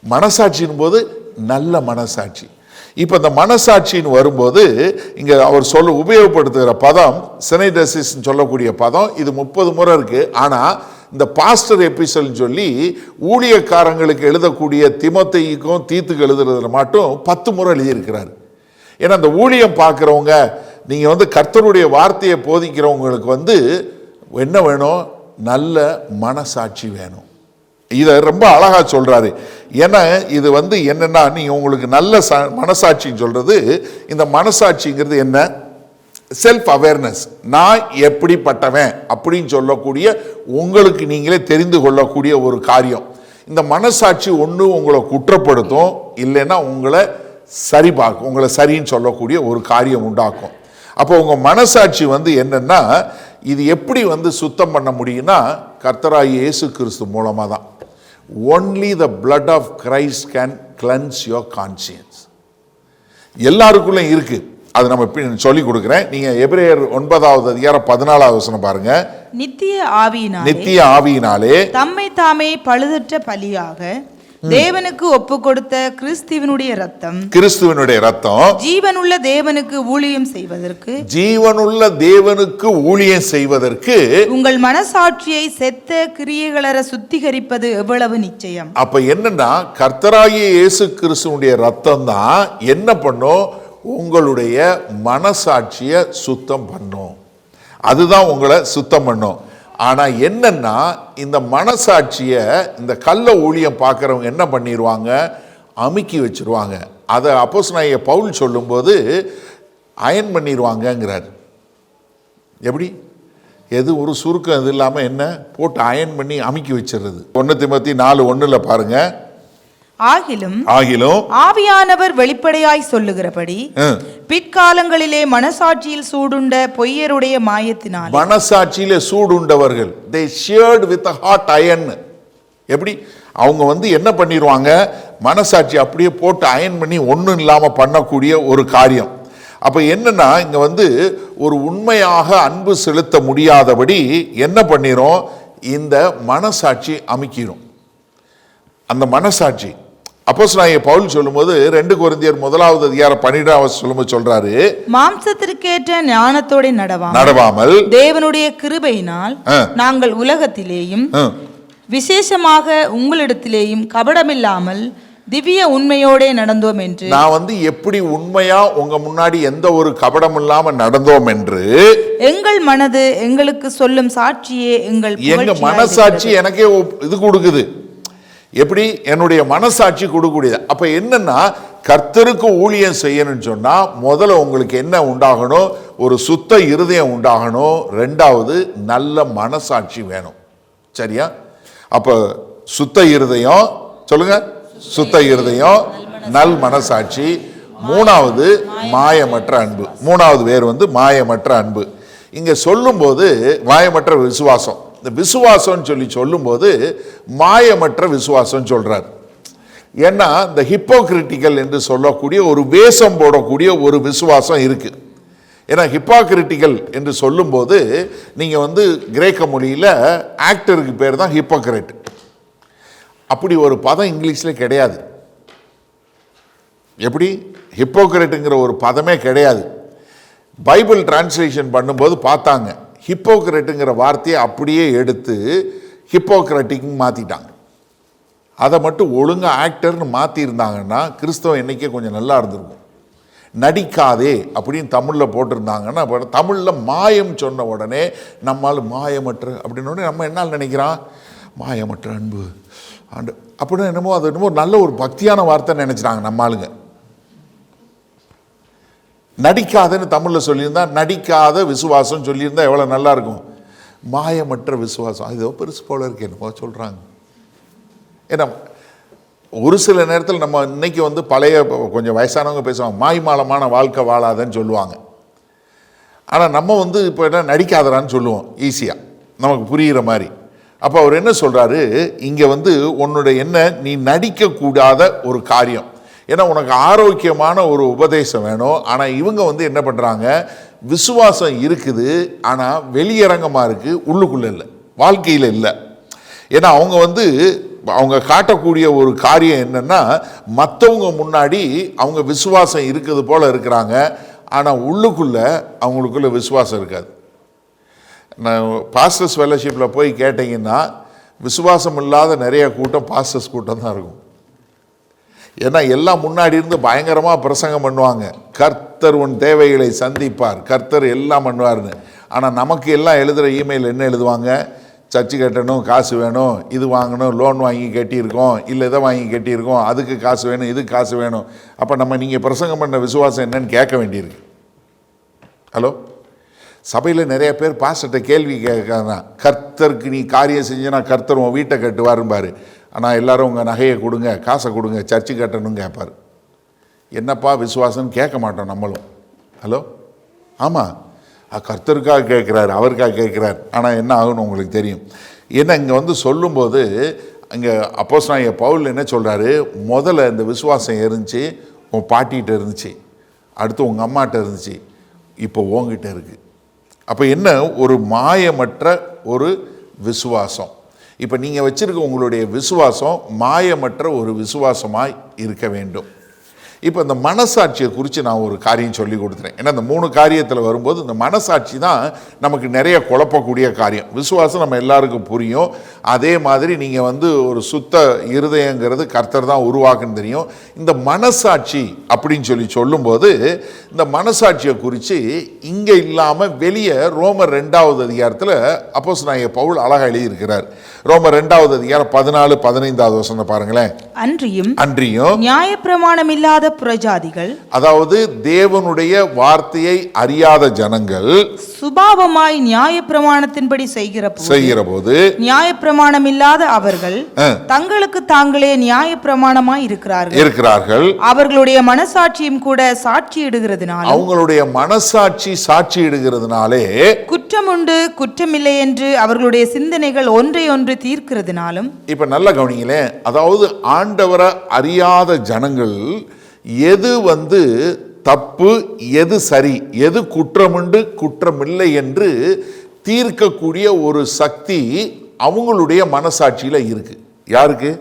மனசாட்சியின் போது நல்ல மனசாட்சி. இப்ப இந்த மனசாட்சின்னு வரும்போது இங்க அவர் உபயோகப்படுத்துகிற பதம் சினைடசிஸ் சொல்லக்கூடிய பதம். இது 30 முறை இருக்கு. ஆனா இந்த பாஸ்டர் எபிசோல் சொல்லி ஊழியக்காரங்களுக்கு எழுதக்கூடிய திமோத்தேயுக்கும் தீத்துக்கு எழுதுறதுல மட்டும் 10 முறை எழுதியிருக்கிறார். ஏன்னா அந்த ஊழியம் பார்க்குறவங்க, நீங்க கர்த்தருடைய வார்த்தையை போதிக்கிறவங்களுக்கு என்ன வேணும்? நல்ல மனசாட்சி வேணும். இதை ரொம்ப அழகா சொல்றாரு. ஏன்னா இது என்னன்னா, நீங்க உங்களுக்கு நல்ல மனசாட்சின்னு சொல்றது, இந்த மனசாட்சிங்கிறது என்ன? Self awareness. நான் எப்படிப்பட்டவன் அப்படின்னு சொல்லக்கூடிய, உங்களுக்கு நீங்களே தெரிந்து கொள்ளக்கூடிய ஒரு காரியம். இந்த மனசாட்சி ஒன்று உங்களை குற்றப்படுத்தும், இல்லைன்னா உங்களை சரி பார்க்கும், உங்களை சரின்னு சொல்லக்கூடிய ஒரு காரியம் உண்டாக்கும். அப்போ உங்க மனசாட்சி என்னன்னா, இது எப்படி சுத்தம் பண்ண முடியும்னா, கர்த்தராகிய இயேசு கிறிஸ்து மூலமா தான். Only the blood of Christ can cleanse your conscience. எல்லாருக்குள்ள இருக்கு. அது நம்ம சொல்லி கொடுக்கிறேன். நீங்க எபிரேயர் 9:14 பாருங்க. நித்திய ஆவியினாலே தம்மை தாமே பழுதற்ற பலியாக தேவனுக்கு ஒப்பு கொடுத்த கிறிஸ்துவினுடைய ரத்தம் ஜீவனுள்ள தேவனுக்கு ஊழியம் செய்வதற்கு உங்கள் மனசாட்சியை செத்த கிரியைகளற சுத்திகரிப்பது எவ்வளவு நிச்சயம். அப்ப என்னன்னா, கர்த்தராகிய இயேசு கிறிஸ்துவினுடைய ரத்தம் தான் என்ன பண்ணும்? உங்களுடைய மனசாட்சியை சுத்தம் பண்ணும். அதுதான் உங்களை சுத்தம் பண்ணும். ஆனா என்னன்னா, இந்த மனசாட்சியை இந்த கள்ள ஊழியம் பார்க்கறவங்க என்ன பண்ணிடுவாங்க? அமுக்கி வச்சிருவாங்க. அதை அப்போஸ்தலனாகிய பவுல் சொல்லும்போது அயன் பண்ணிடுவாங்கங்கிறார். எப்படி? எது ஒரு சுருக்கம் இது இல்லாம என்ன போட்டு அயன் பண்ணி அமுக்கி வச்சிருது. 1 தீமோத்தேயு 4:1 பாருங்க. ஆகிலும் ஆவியானவர் வெளிப்படையாய் சொல்லுகிறபடி பிற்காலங்களிலே மனசாட்சியில் சூடுண்ட பொய்யருடைய மாயத்தினால், மனசாட்சியிலே சூடுண்டவர்கள், they shared with a hot iron. எப்படி? அவங்க என்ன பண்ணிடுவாங்க? மனசாட்சி அப்படியே போட்டு அயன் பண்ணி ஒன்றும் இல்லாம பண்ணக்கூடிய ஒரு காரியம். அப்ப என்னன்னா, இங்க ஒரு உண்மையாக அன்பு செலுத்த முடியாதபடி என்ன பண்ணிரும்? இந்த மனசாட்சி அமுக்கிரும். அந்த மனசாட்சி அப்போஸ்தலனாகிய பவுல் சொல்லும்போது 2 கொரிந்தியர் 1:12 சொல்லும்போது சொல்றாரு, மாம்சத்திற்கேற்ற ஞானத்தோட நடவாமல் தேவனுடைய கிருபையினால் நாங்கள் உலகத்திலேயும் விசேஷமாக உங்களிடத்திலேயும் கபடமில்லாமல் திவ்ய உண்மையோடே நடந்தோம் என்று. நான் எப்படி உண்மையா உங்க முன்னாடி எந்த ஒரு கபடம் இல்லாம நடந்தோம் என்று எங்கள் மனது எங்களுக்கு சொல்லும் சாட்சியே எங்க மனசாட்சி எனக்கே இது கொடுக்குது. எப்படி? என்னுடைய மனசாட்சி கொடுக்கக்கூடியது. அப்ப என்னன்னா, கர்த்தருக்கு ஊழியம் செய்யணும்னு சொன்னா முதல்ல உங்களுக்கு என்ன உண்டாகணும்? ஒரு சுத்த இருதயம் உண்டாகணும். ரெண்டாவது நல்ல மனசாட்சி வேணும். சரியா? அப்ப சுத்த இருதயம், சொல்லுங்க, சுத்த இருதயம், நல் மனசாட்சி. மூணாவது மாயமற்ற அன்பு. மூணாவது பேர் மாயமற்ற அன்பு. இங்க சொல்லும்போது மாயமற்ற விசுவாசம், இந்த விசுவாசம் சொல்லும்போது மாயமற்ற விசுவாசம் சொல்றார். ஏன்னா இந்த ஹிப்போகிரிட்டிக்கல் என்று சொல்லக்கூடிய ஒரு வேஷம் போடக்கூடிய ஒரு விசுவாசம் இருக்கு. ஏன்னா ஹிப்போகிரிட்டிக்கல் என்று சொல்லும்போது நீங்க கிரேக்க மொழியில ஆக்டருக்கு பேர் தான் ஹிப்போகிரேட். அப்படி ஒரு பதம் இங்கிலீஷ்ல கிடையாது. எப்படி? ஹிப்போகிரேட்டுங்கிற ஒரு பதமே கிடையாது. பைபிள் டிரான்ஸ்லேஷன் பண்ணும்போது பார்த்தாங்க, ஹிப்போகிரேட்டுங்கிற வார்த்தையை அப்படியே எடுத்து ஹிப்போக்ரட்டிக் மாற்றிட்டாங்க. அதை மட்டும் ஒழுங்காக ஆக்டர்னு மாற்றிருந்தாங்கன்னா கிறிஸ்தவம் என்றைக்கே கொஞ்சம் நல்லா இருந்திருக்கும். நடிக்காதே அப்படின்னு தமிழில் போட்டிருந்தாங்கன்னா, தமிழில் மாயம் சொன்ன உடனே நம்மால் மாயமற்ற அப்படின்னு நம்ம என்னால் நினைக்கிறான், மாயமற்ற அன்பு ஆண்டு அப்படின்னு என்னமோ அது என்னமோ நல்ல ஒரு பக்தியான வார்த்தை நினைச்சிட்டாங்க நம்ம ஆளுங்க. நடிக்காதன்னு தமிழில் சொல்லியிருந்தா, நடிக்காத விசுவாசம் சொல்லியிருந்தா எவ்வளோ நல்லா இருக்கும். மாயமற்ற விசுவாசம், அது பெருசு போல இருக்கு என்னமோ சொல்கிறாங்க. ஏன்னா ஒரு சில நேரத்தில் நம்ம இன்னைக்கு பழைய கொஞ்சம் வயசானவங்க பேசுவாங்க, மாய்மாலமான வாழ்க்கை வாழாதன்னு சொல்லுவாங்க. ஆனால் நம்ம இப்போ என்ன நடிக்காதரான்னு சொல்லுவோம் ஈஸியாக, நமக்கு புரிகிற மாதிரி. அப்போ அவர் என்ன சொல்கிறாரு இங்கே, உன்னுடைய என்ன, நீ நடிக்கக்கூடாத ஒரு காரியம். ஏன்னா உனக்கு ஆரோக்கியமான ஒரு உபதேசம் வேணும். ஆனால் இவங்க என்ன பண்ணுறாங்க, விசுவாசம் இருக்குது ஆனால் வெளியரங்கமாக இருக்குது, உள்ளுக்குள்ளே இல்லை, வாழ்க்கையில் இல்லை. ஏன்னா அவங்க காட்டக்கூடிய ஒரு காரியம் என்னன்னா, மற்றவங்க முன்னாடி அவங்க விசுவாசம் இருக்குது போல இருக்கிறாங்க, ஆனால் உள்ளுக்குள்ள அவங்களுக்குள்ள விசுவாசம் இருக்காது. நான் பாஸ்டர்ஸ் ஃபெல்லோஷிப்பில் போய் கேட்டிங்கன்னா விசுவாசம் இல்லாத நிறைய கூட்டம் பாஸ்டர்ஸ் கூட்டம் தான் இருக்கும். ஏன்னா எல்லாம் முன்னாடி இருந்து பயங்கரமாக பிரசங்கம் பண்ணுவாங்க, கர்த்தர் உன் தேவைகளை சந்திப்பார், கர்த்தர் எல்லாம் பண்ணுவார்னு. ஆனால் நமக்கு எல்லாம் எழுதுகிற இமெயில் என்ன எழுதுவாங்க, சர்ச்சு கட்டணும், காசு வேணும், இது வாங்கணும், லோன் வாங்கி கட்டியிருக்கோம், இல்லை இதை வாங்கி கட்டியிருக்கோம், அதுக்கு காசு வேணும், இதுக்கு காசு வேணும். அப்போ நம்ம நீங்கள் பிரசங்கம் பண்ண விசுவாசம் என்னன்னு கேட்க வேண்டியிருக்கு. ஹலோ, சபையில் நிறைய பேர் பாஸ்டர்கிட்ட கேள்வி கேட்காங்க, கர்த்தருக்கு நீ காரியம் செஞ்சனா கர்த்தர் உன் வீட்டை கட்டுவாரும்பாரு. ஆனால் எல்லாரும் உங்கள் நகையை கொடுங்க, காசை கொடுங்க, சர்ச்சு கட்டணும்னு கேட்பார். என்னப்பா விசுவாசம்னு கேட்க மாட்டோம் நம்மளும். ஹலோ, ஆமாம், கர்த்தருக்காக கேட்குறாரு, அவருக்காக கேட்குறாரு. ஆனால் என்ன ஆகுன்னு உங்களுக்கு தெரியும். ஏன்னா இங்கே சொல்லும்போது அங்கே அப்போஸ்தலனாகிய பவுல் என்ன சொல்கிறாரு, முதல்ல இந்த விசுவாசம் இருந்துச்சு, உன் பாட்டிகிட்ட இருந்துச்சு, அடுத்து உங்கள் அம்மாட்ட இருந்துச்சு, இப்போ உங்ககிட்ட இருக்குது. அப்போ என்ன, ஒரு மாயமற்ற ஒரு விசுவாசம். இப்போ நீங்கள் வச்சிருக்க உங்களுடைய விசுவாசம் மாயமற்ற ஒரு விசுவாசமாய் இருக்க வேண்டும். இப்போ இந்த மனசாட்சியை குறித்து நான் ஒரு காரியம் சொல்லி கொடுத்துறேன். ஏன்னா இந்த 3 காரியத்தில் வரும்போது இந்த மனசாட்சி தான் நமக்கு நிறைய குழப்பக்கூடிய காரியம். விசுவாசம் நம்ம எல்லாருக்கும் புரியும். அதே மாதிரி நீங்கள் ஒரு சுத்த இருதயங்கிறது கர்த்தர் தான் உருவாக்குன்னு தெரியும். இந்த மனசாட்சி அப்படின்னு சொல்லும்போது இந்த மனசாட்சியை குறித்து இங்கே இல்லாமல் வெளியே ரோமர் 2வது அதிகாரத்தில் அப்போஸ்தலனாகிய பவுல் அழகாக எழுதியிருக்கிறார். ரோமர் 2வது அதிகாரம் 14-15 வசனம் பாருங்களேன். அன்றியும் நியாயப்பிரமாணம் இல்லாத புறஜாதிகள், அதாவது தேவனுடைய வார்த்தையை அறியாத ஜனங்கள் சுபாவமாய் நியாயப்பிரமாணத்தின்படி செய்கிற போது நியாயப்பிரமாணம் இல்லாத அவர்கள் தங்களுக்கு தாங்களே நியாயப்பிரமாணமாய் இருக்கிறார்கள். அவர்களுடைய மனசாட்சியும் கூட சாட்சியிடுகிறதுனாலே, அவங்களுடைய மனசாட்சி சாட்சியிடுகிறதுனாலே குற்றமுண்டு குற்றமில்லை என்று அவர்களுடைய சிந்தனைகள் ஒன்றை ஒன்று தீர்க்கிறதுனாலும். இப்ப நல்ல கவனிங்களேன், அதாவது ஆண்டவரை அறியாத ஜனங்கள் எது தப்பு, எது சரி, எது குற்றமுண்டு குற்றமில்லை என்று தீர்க்கக்கூடிய ஒரு சக்தி அவங்களுடைய மனசாட்சியில் இருக்கு. யாருக்கு?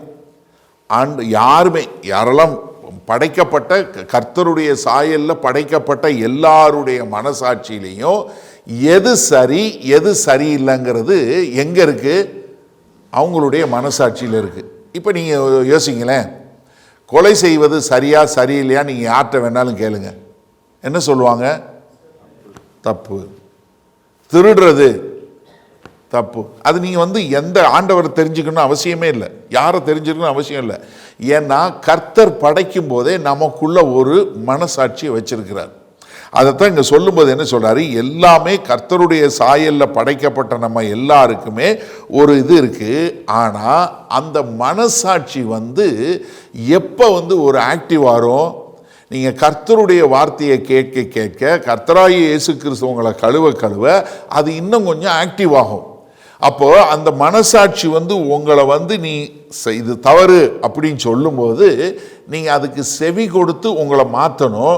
யாருமே, யாரெல்லாம் படைக்கப்பட்ட கர்த்தருடைய சாயல்ல படைக்கப்பட்ட எல்லாருடைய மனசாட்சியிலையும் எது சரி எது சரியில்லைங்கிறது எங்க இருக்கு? அவங்களுடைய மனசாட்சியில் இருக்கு. இப்போ நீங்க யோசிங்களேன், கொலை செய்வது சரியா சரியில்லையா நீங்கள் யார்கிட்ட வேணாலும் கேளுங்க, என்ன சொல்லுவாங்க? தப்பு. திருடுறது தப்பு. அது நீங்கள் எந்த ஆண்டவரை தெரிஞ்சுக்கணும் அவசியமே இல்லை, யாரை தெரிஞ்சுக்கணும் அவசியம் இல்லை. ஏன்னா கர்த்தர் படைக்கும் போதே நமக்குள்ள ஒரு மனசாட்சியை வச்சிருக்கிறார். அதைத்தான் இங்கே சொல்லும்போது என்ன சொல்றாரு? எல்லாமே கர்த்தருடைய சாயலில் படைக்கப்பட்ட நம்ம எல்லாருக்குமே ஒரு இது இருக்கு. ஆனால் அந்த மனசாட்சி எப்போ ஒரு ஆக்டிவ் ஆகும்? நீங்கள் கர்த்தருடைய வார்த்தையை கேட்க கேட்க, கர்த்தராகிய இயேசு கிறிஸ்து உங்களை கழுவ கழுவ அது இன்னும் கொஞ்சம் ஆக்டிவ் ஆகும். அப்போ அந்த மனசாட்சி உங்களை நீ இது தவறு அப்படின்னு சொல்லும்போது நீங்கள் அதுக்கு செவி கொடுத்து உங்களை மாற்றணும்.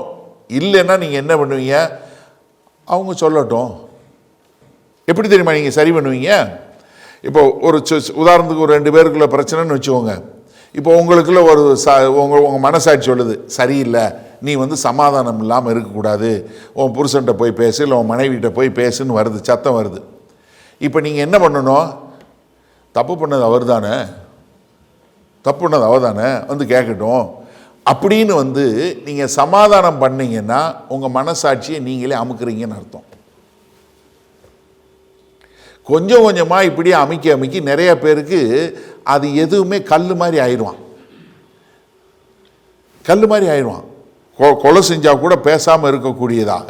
இல்லைன்னா நீங்கள் என்ன பண்ணுவீங்க? அவங்க சொல்லட்டும். எப்படி தெரியுமா நீங்கள் சரி பண்ணுவீங்க? இப்போ ஒரு உதாரணத்துக்கு ஒரு 2 பேருக்குள்ள பிரச்சனைன்னு வச்சுக்கோங்க. இப்போ உங்களுக்குள்ள ஒரு உங்கள் மனசாட்சி சொல்லுது, சரியில்லை, நீ சமாதானம் இல்லாமல் இருக்கக்கூடாது, உன் புருஷன்கிட்ட போய் பேசு, இல்லை உன் மனைவிட்ட போய் பேசுன்னு வருது, சத்தம் வருது. இப்போ நீங்கள் என்ன பண்ணணும்? தப்பு பண்ணது அவர் தானே, தப்பு பண்ணது அவர் தானே, கேட்கட்டும் அப்படின்னு நீங்கள் சமாதானம் பண்ணீங்கன்னா உங்கள் மனசாட்சியை நீங்களே அமுக்குறீங்கன்னு அர்த்தம். கொஞ்சம் கொஞ்சமாக இப்படியே அமைக்க அமைக்க நிறைய பேருக்கு அது எதுவுமே கல் மாதிரி ஆயிடுவான். கல் மாதிரி ஆயிடுவான். கொலை செஞ்சால் கூட பேசாமல் இருக்கக்கூடியதாக.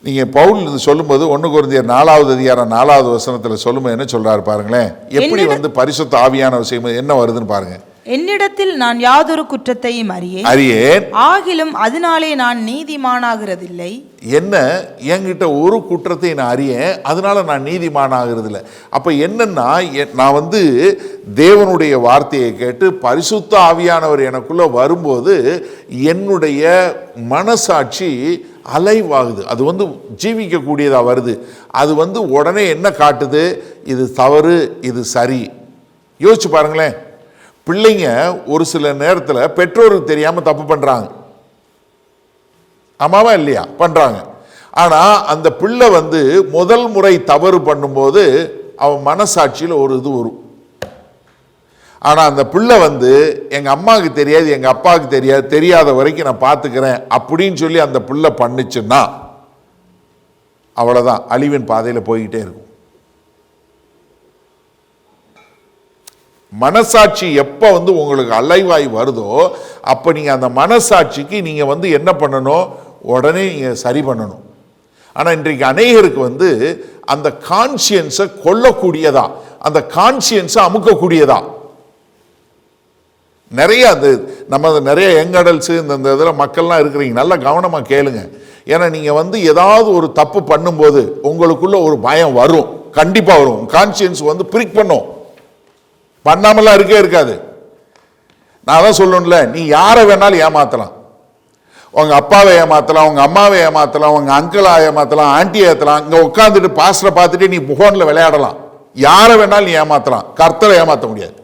நீங்கள் பவுல் சொல்லும்போது 1 கொரிந்தியர் 4வது அதிகாரம் 4வது வசனத்தில் சொல்லும்போது என்ன சொல்றாரு பாருங்களேன். எப்படி பரிசுத்த ஆவியான விஷயம் என்ன வருதுன்னு பாருங்க. என்னிடத்தில் நான் யாதொரு குற்றத்தையும் அறியேன், ஆகிலும் அதனாலே நான் நீதிமானாகிறதில்லை. என்ன, என்கிட்ட ஒரு குற்றத்தை நான் அறியேன், அதனால நான் நீதிமானாகிறது இல்லை. அப்போ என்னன்னா, நான் தேவனுடைய வார்த்தையை கேட்டு பரிசுத்த ஆவியானவர் எனக்குள்ள வரும்போது என்னுடைய மனசாட்சி அலைவாகுது. அது ஜீவிக்கக்கூடியதாக வருது. அது உடனே என்ன காட்டுது? இது தவறு, இது சரி. யோசிச்சு பாருங்களேன். பிள்ளைங்க ஒரு சில நேரத்தில் பெற்றோருக்கு தெரியாமல் தப்பு பண்ணுறாங்க, ஆமாவா இல்லையா? பண்ணுறாங்க. ஆனால் அந்த பிள்ளை முதல் முறை தவறு பண்ணும்போது அவன் மனசாட்சியில் ஒரு இது வரும். ஆனால் அந்த பிள்ளை எங்கள் அம்மாவுக்கு தெரியாது, எங்கள் அப்பாவுக்கு தெரியாது, தெரியாத வரைக்கும் நான் பார்த்துக்கிறேன் அப்படின்னு சொல்லி அந்த பிள்ளை பண்ணுச்சுன்னா அவ்வளோதான், அழிவின் பாதையில் போய்கிட்டே இருக்கும். மனசாட்சி எப்போ உங்களுக்கு அலைவாய் வருதோ அப்போ நீங்கள் அந்த மனசாட்சிக்கு நீங்கள் என்ன பண்ணணும்? உடனே நீங்கள் சரி பண்ணணும். ஆனால் இன்றைக்கு அநேகருக்கு அந்த கான்சியன்ஸை கொல்லக்கூடியதா, அந்த கான்சியன்ஸை அமுக்கக்கூடியதா. நிறைய நம்ம நிறைய யங் அடல்ட்ஸு இந்த இதில் மக்கள்லாம் இருக்கிறீங்க, நல்லா கவனமாக கேளுங்க. ஏன்னா நீங்கள் ஏதாவது ஒரு தப்பு பண்ணும்போது உங்களுக்குள்ள ஒரு பயம் வரும், கண்டிப்பாக வரும். கான்சியன்ஸ் பிரிக் பண்ணும், பண்ணாமலாம் இருக்கே இருக்காது. நான் தான் சொல்லணும்ல, நீ யாரை வேணாலும் ஏமாத்தலாம். உங்க அப்பாவை ஏமாத்தலாம், உங்க அம்மாவை ஏமாத்தலாம், உங்க அங்கிளா ஏமாத்தலாம், ஆண்டியை ஏற்றலாம். இங்கே உட்காந்துட்டு பாஸ்டரை பார்த்துட்டு நீ ஃபோனில் விளையாடலாம். யாரை வேணாலும் நீ ஏமாத்தலாம், கர்த்தரை ஏமாற்ற முடியாது.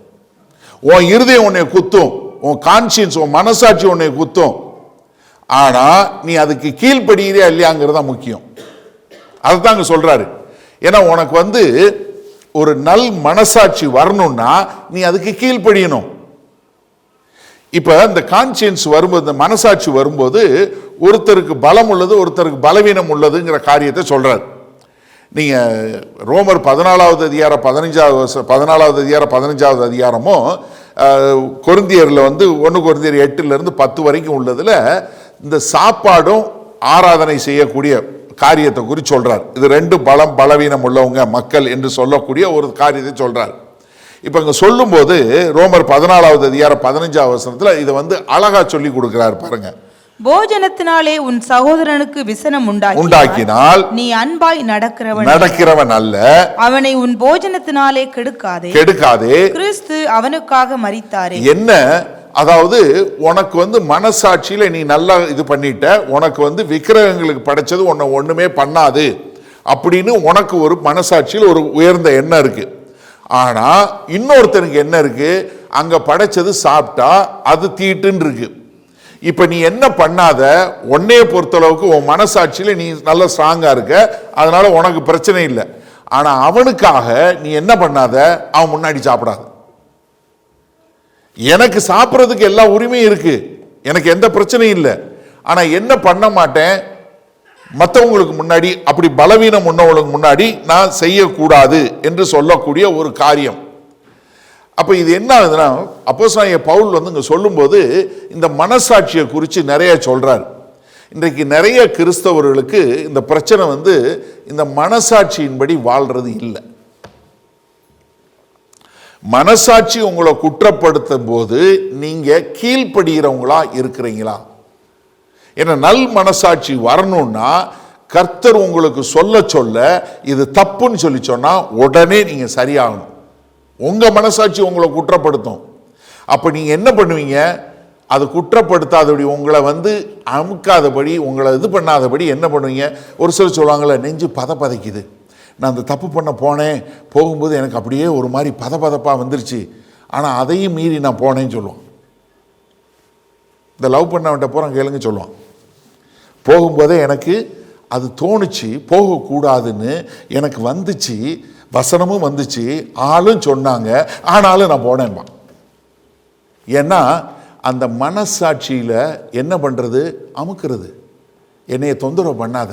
உன் இருதயம் உன்னை குத்தும், உன் கான்சியன்ஸ், உன் மனசாட்சி உன்னை குத்தும். ஆனால் நீ அதுக்கு கீழ்ப்படுகிறே இல்லையாங்கிறது தான் முக்கியம். அதை தான் அங்கே சொல்றாரு. ஏன்னா உனக்கு ஒரு நல் மனசாட்சி வரணும்னா நீ அதுக்கு கீழ்ப்படியணும். இப்ப இந்த கான்சியன்ஸ் வரும்போது, இந்த மனசாட்சி வரும்போது ஒருத்தருக்கு பலம் உள்ளது, ஒருத்தருக்கு பலவீனம் உள்ளதுங்கிற காரியத்தை சொல்றாரு. நீங்க ரோமர் 14வது அதிகாரம் 15வது அதிகாரமும் கொரிந்தியர்ல 1 கொரிந்தியர் 8லிருந்து 10 வரைக்கும் உள்ளதுல இந்த சாப்பாடும் ஆராதனை செய்யக்கூடிய காரியத்தை குறித்து சொல்றார். இது 2 பலம் பலவீனம் உள்ளவங்க மக்கள் என்று சொல்லக்கூடிய ஒரு காரியத்தை சொல்றார். இப்ப இங்க சொல்லும் போது ரோமர் 14வது அதிகாரம் 15வது வசனத்துல இதை அழகா சொல்லி கொடுக்கிறார் பாருங்க. போஜனத்தினாலே உன் சகோதரனுக்கு விசனம் உண்டாக்கினால் நீ அன்பாய் நடக்கிறவன் அல்ல, அவனை உன் போஜனத்தினாலே கெடுக்காதே, கிறிஸ்து அவனுக்காக மரித்தாரே. என்ன, அதாவது உனக்கு மனசாட்சியில நீ நல்லா இது பண்ணிட்ட, உனக்கு விக்கிரகங்களுக்கு படைச்சது உன்னை ஒண்ணுமே பண்ணாது அப்படின்னு உனக்கு ஒரு மனசாட்சியில் ஒரு உயர்ந்த எண்ணம் இருக்கு. ஆனா இன்னொருத்தனுக்கு என்ன இருக்கு? அங்க படைச்சது சாப்பிட்டா அது தீட்டுன்னு இருக்கு. இப்ப நீ என்ன பண்ணாத, உன்னைய பொறுத்தளவுக்கு உன் மனசாட்சியில நீ நல்ல ஸ்ட்ராங்கா இருக்க, அதனால உனக்கு பிரச்சனை இல்லை. ஆனா அவனுக்காக நீ என்ன பண்ணாத, அவன் முன்னாடி சாப்பிடாத. எனக்கு சாப்பிட்றதுக்கு எல்லா உரிமையும் இருக்கு, எனக்கு எந்த பிரச்சனையும் இல்லை. ஆனா என்ன பண்ண மாட்டேன், மற்றவங்களுக்கு முன்னாடி, அப்படி பலவீனம் உள்ளவங்களுக்கு முன்னாடி நான் செய்யக்கூடாது என்று சொல்லக்கூடிய ஒரு காரியம். அப்ப இது என்ன ஆகுதுன்னா, அப்போஸ்தலனாகிய பவுல் இங்க சொல்லும்போது இந்த மனசாட்சியை குறித்து நிறைய சொல்றாரு. இன்றைக்கு நிறைய கிறிஸ்தவர்களுக்கு இந்த பிரச்சனை இந்த மனசாட்சியின்படி வாழ்றது இல்லை. மனசாட்சி உங்களை குற்றப்படுத்தும் போது நீங்க கீழ்ப்படுகிறவங்களா இருக்கிறீங்களா? ஏன்னா நல் மனசாட்சி வரணும்னா கர்த்தர் உங்களுக்கு சொல்ல சொல்ல இது தப்புன்னு சொல்லி சொன்னா உடனே நீங்க சரியாகணும். உங்க மனசாட்சி உங்களை குற்றப்படுத்தும். அப்ப நீங்க என்ன பண்ணுவீங்க? அது குற்றப்படுத்தாதபடி, உங்களை அமுக்காதபடி, உங்களை இது பண்ணாதபடி என்ன பண்ணுவீங்க? ஒரு சிலர் சொல்லுவாங்கள்ல, நெஞ்சு பதைக்குது, நான் அந்த தப்பு பண்ண போனேன், போகும்போது எனக்கு அப்படியே ஒரு மாதிரி பதப்பா வந்துருச்சு, ஆனால் அதையும் மீறி நான் போனேன்னு சொல்லுவான். இந்த லவ் பண்ணவன்ட்ட போகிறேன் கேளுங்க சொல்லுவான், போகும்போதே எனக்கு அது தோணுச்சு, போகக்கூடாதுன்னு எனக்கு வந்துச்சு, வசனமும் வந்துச்சு, ஆளும் சொன்னாங்க, ஆனாலும் நான் போனேன்பா. ஏன்னா அந்த மனசாட்சியில் என்ன பண்ணுறது? அமுக்கிறது. என்னைய தொந்தரவு பண்ணாத,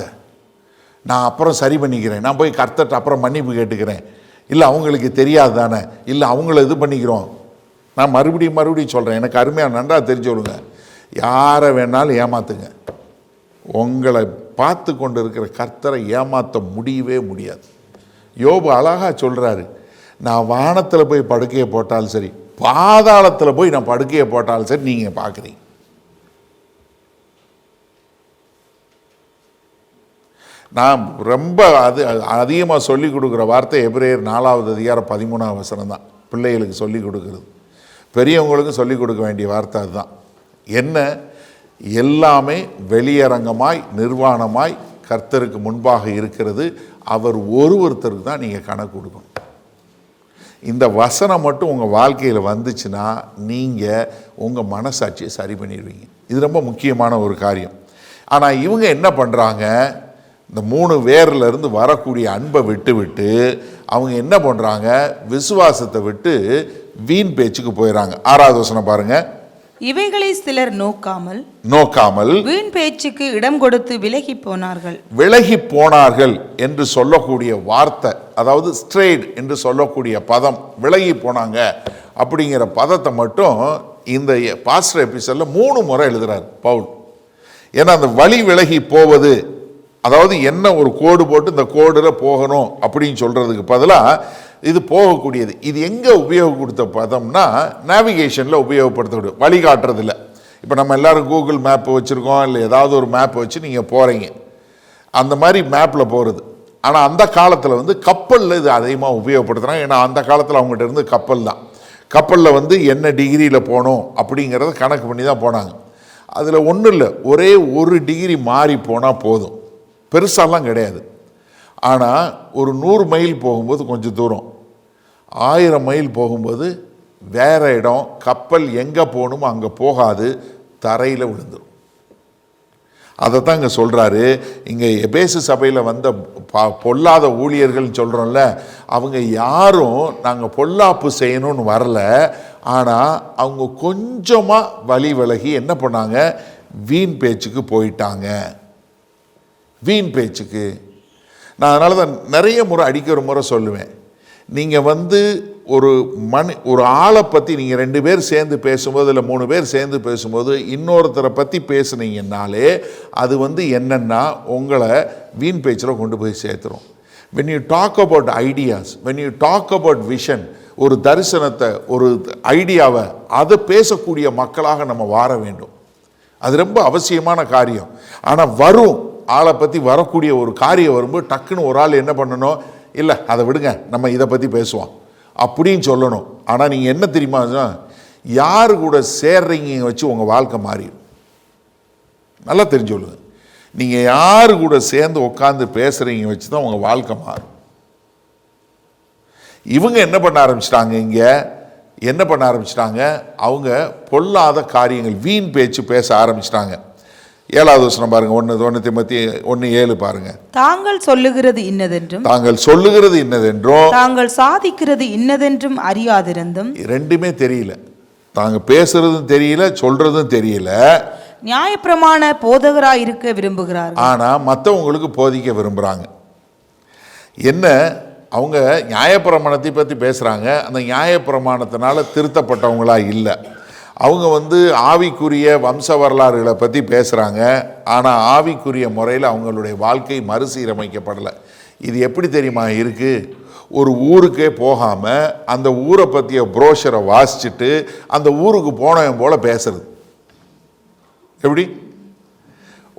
நான் அப்புறம் சரி பண்ணிக்கிறேன், நான் போய் கர்த்தர்ட்ட அப்புறம் மன்னிப்பு கேட்டுக்கிறேன், இல்லை அவங்களுக்கு தெரியாது தானே, இல்லை அவங்கள இது பண்ணிக்கிறோம். நான் மறுபடியும் சொல்கிறேன், எனக்கு அருமையாக நன்றா தெரிஞ்சு சொல்லுங்க, யாரை வேணாலும் ஏமாத்துங்க, உங்களை பார்த்து கொண்டு இருக்கிற கர்த்தரை ஏமாற்ற முடியவே முடியாது. யோபு அழகா சொல்கிறாரு, நான் வானத்தில் போய் படுக்கையை போட்டாலும் சரி, பாதாளத்தில் போய் நான் படுக்கையை போட்டாலும் சரி, நீங்கள் பார்க்குறீங்க. நான் ரொம்ப அதிகமாக சொல்லிக் கொடுக்குற வார்த்தை எபிரேயர் 4வது அதிகாரம் 13வது வசனம் தான். பிள்ளைகளுக்கு சொல்லிக் கொடுக்குறது, பெரியவங்களுக்கும் சொல்லிக் கொடுக்க வேண்டிய வார்த்தை அதுதான். என்ன? எல்லாமே வெளியரங்கமாய் நிர்வாணமாய் கர்த்தருக்கு முன்பாக இருக்கிறது, அவர் ஒருத்தருக்கு தான் நீங்கள் கணக்கு கொடுக்கணும். இந்த வசனம் மட்டும் உங்கள் வாழ்க்கையில் வந்துச்சுன்னா நீங்கள் உங்கள் மனசாட்சியை சரி பண்ணிடுவீங்க. இது ரொம்ப முக்கியமான ஒரு காரியம். ஆனால் இவங்க என்ன பண்ணுறாங்க? இந்த 3 வேர்ல இருந்து வரக்கூடிய அன்பை விட்டு அவங்க என்ன பண்ணுறாங்க? விசுவாசத்தை விட்டு வீண் பேச்சுக்கு போயிடறாங்க. 6வது வசனம் பாருங்க. இவைகளை சிலர் நோக்காமல் வீண் பேச்சுக்கு இடம் கொடுத்து விலகி போனார்கள் என்று சொல்லக்கூடிய வார்த்தை, அதாவது ஸ்ட்ரேட் என்று சொல்லக்கூடிய பதம், விலகி போனாங்க அப்படிங்கிற பதத்தை மட்டும் இந்த பாஸ்டர் எபிசோட்ல 3 முறை எழுதுறாரு பவுல். ஏன்னா அந்த வழி விலகி போவது, அதாவது என்ன ஒரு கோடு போட்டு இந்த கோடில் போகணும் அப்படின்னு சொல்றதுக்கு பதிலாக இது போகக்கூடியது. இது எங்கே உபயோகப்படுத்த பதம்னா நேவிகேஷனில் உபயோகப்படுத்தக்கூடிய, வழிகாட்டுறதில்ல. இப்போ நம்ம எல்லாரும் கூகுள் மேப் வச்சுருக்கோம், இல்லை ஏதாவது ஒரு மேப் வச்சு நீங்கள் போகிறீங்க, அந்த மாதிரி மேப்பில் போகிறது. ஆனால் அந்த காலத்தில் கப்பலில் இது அதிகமாக உபயோகப்படுத்துகிறாங்க. ஏன்னா அந்த காலத்தில் அவங்ககிட்ட இருந்து கப்பல் தான். கப்பலில் என்ன டிகிரியில் போகணும் அப்படிங்கிறத கணக்கு பண்ணி தான் போனாங்க. அதில் ஒன்றும் இல்லை, ஒரே 1 டிகிரி மாறி போனால் போதும், பெருசாலாம் கிடையாது. ஆனால் ஒரு 100 மைல் போகும்போது கொஞ்சம் தூரம், 1000 மைல் போகும்போது வேற இடம், கப்பல் எங்கே போகணுமோ அங்கே போகாது, தரையில் விழுந்துடும். அதை தான் இங்கே சொல்கிறாரு. இங்கே எபேசு சபையில் வந்த பொல்லாத ஊழியர்கள் சொல்கிறோம்ல, அவங்க யாரும் நாங்கள் பொல்லாப்பு செய்யணும்னு வரல, ஆனால் அவங்க கொஞ்சமாக வழி விலகி என்ன பண்ணாங்க? வீண் பேச்சுக்கு போயிட்டாங்க. வீண் பேச்சுக்கு நான் அதனால தான் நிறைய முறை அடிக்கிற முறை சொல்லுவேன், நீங்கள் ஒரு ஆளை பற்றி நீங்கள் 2 பேர் சேர்ந்து பேசும்போது, இல்லை 3 பேர் சேர்ந்து பேசும்போது இன்னொருத்தரை பற்றி பேசுனீங்கன்னாலே அது என்னென்னா உங்களை வீண் பேச்சில் கொண்டு போய் சேர்த்துரும். when you talk about ideas, when you talk about vision, ஒரு தரிசனத்தை, ஒரு ஐடியாவை, அதை பேசக்கூடிய மக்களாக நம்ம வாழ வேண்டும். அது ரொம்ப அவசியமான காரியம். ஆனால் வரும் ஆளை பற்றி வரக்கூடிய ஒரு காரியம் வரும்போது டக்குன்னு ஒரு ஆள் என்ன பண்ணணும்? இல்லை அதை விடுங்க, நம்ம இதை பற்றி பேசுவோம் அப்படின்னு சொல்லணும். ஆனால் நீங்கள் என்ன தெரியுமா, யார் கூட சேர்றீங்க வச்சு உங்கள் வாழ்க்கை மாறிடும். நல்லா தெரிஞ்சு சொல்லுங்க, நீங்கள் யார் கூட சேர்ந்து உட்காந்து பேசுகிறீங்க வச்சு தான் உங்கள் வாழ்க்கை மாறும். இவங்க என்ன பண்ண ஆரம்பிச்சிட்டாங்க? இங்கே என்ன பண்ண ஆரம்பிச்சிட்டாங்க? அவங்க பொல்லாத காரியங்கள், வீண் பேச்சு பேச ஆரம்பிச்சிட்டாங்க. 7வது வசனம் பாருங்க. 1 தீமோத்தேயு 1:7 பாருங்க. தாங்கள் சொல்லுகிறது இன்னதென்றும் தாங்கள் சாதிக்கிறது இன்னதென்றும் அறியாதிருந்தும். ரெண்டுமே தெரியல. தாங்க பேசுறதும் தெரியல, சொல்றதும் தெரியல, நியாயப்பிரமாண போதகராய் இருக்க விரும்புகிறார்கள். ஆனா மற்றவங்களுக்கு போதிக்க விரும்புறாங்க. என்ன, அவங்க நியாயப்பிரமாணத்தை பற்றி பேசுறாங்க, அந்த நியாயப்பிரமாணத்தினால திருத்தப்பட்டவங்களா இல்லை. அவங்க ஆவிக்குரிய வம்ச வரலாறுகளை பற்றி பேசுகிறாங்க, ஆனால் ஆவிக்குரிய முறையில் அவங்களுடைய வாழ்க்கை மறுசீரமைக்கப்படலை. இது எப்படி தெரியுமா இருக்குது? ஒரு ஊருக்கே போகாமல் அந்த ஊரை பற்றிய புரோஷரை வாசிச்சுட்டு அந்த ஊருக்கு போனவன் போல் பேசுறது. எப்படி?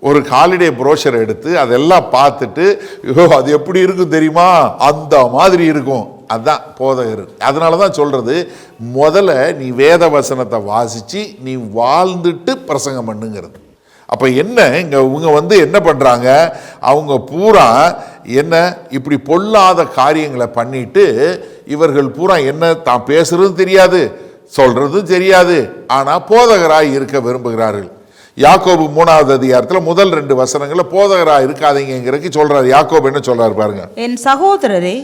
ஒரு ஹாலிடே புரோஷரை எடுத்து அதெல்லாம் பார்த்துட்டு, ஐயோ அது எப்படி இருக்கும் தெரியுமா, அந்த மாதிரி இருக்கும். அதுதான் போதகர். அதனால தான் சொல்கிறது, முதல்ல நீ வேத வசனத்தை வாசித்து நீ வாழ்ந்துட்டு பிரசங்கம் பண்ணுங்கிறது. அப்போ என்ன, இங்கே இவங்க என்ன பண்ணுறாங்க, அவங்க பூரா என்ன இப்படி பொல்லாத காரியங்களை பண்ணிட்டு, இவர்கள் பூரா என்ன தான் பேசுறதும் தெரியாது, சொல்கிறதும் தெரியாது, ஆனால் போதகராய் இருக்க விரும்புகிறார்கள். யாக்கோபு 3வது அதிகாரத்தில் முதல் 2 வசனங்களை போதகராக இருக்காதீங்கிறதுக்கு சொல்றாரு. யாக்கோபு என்ன சொல்றாரு பாருங்க. என் சகோதரரே,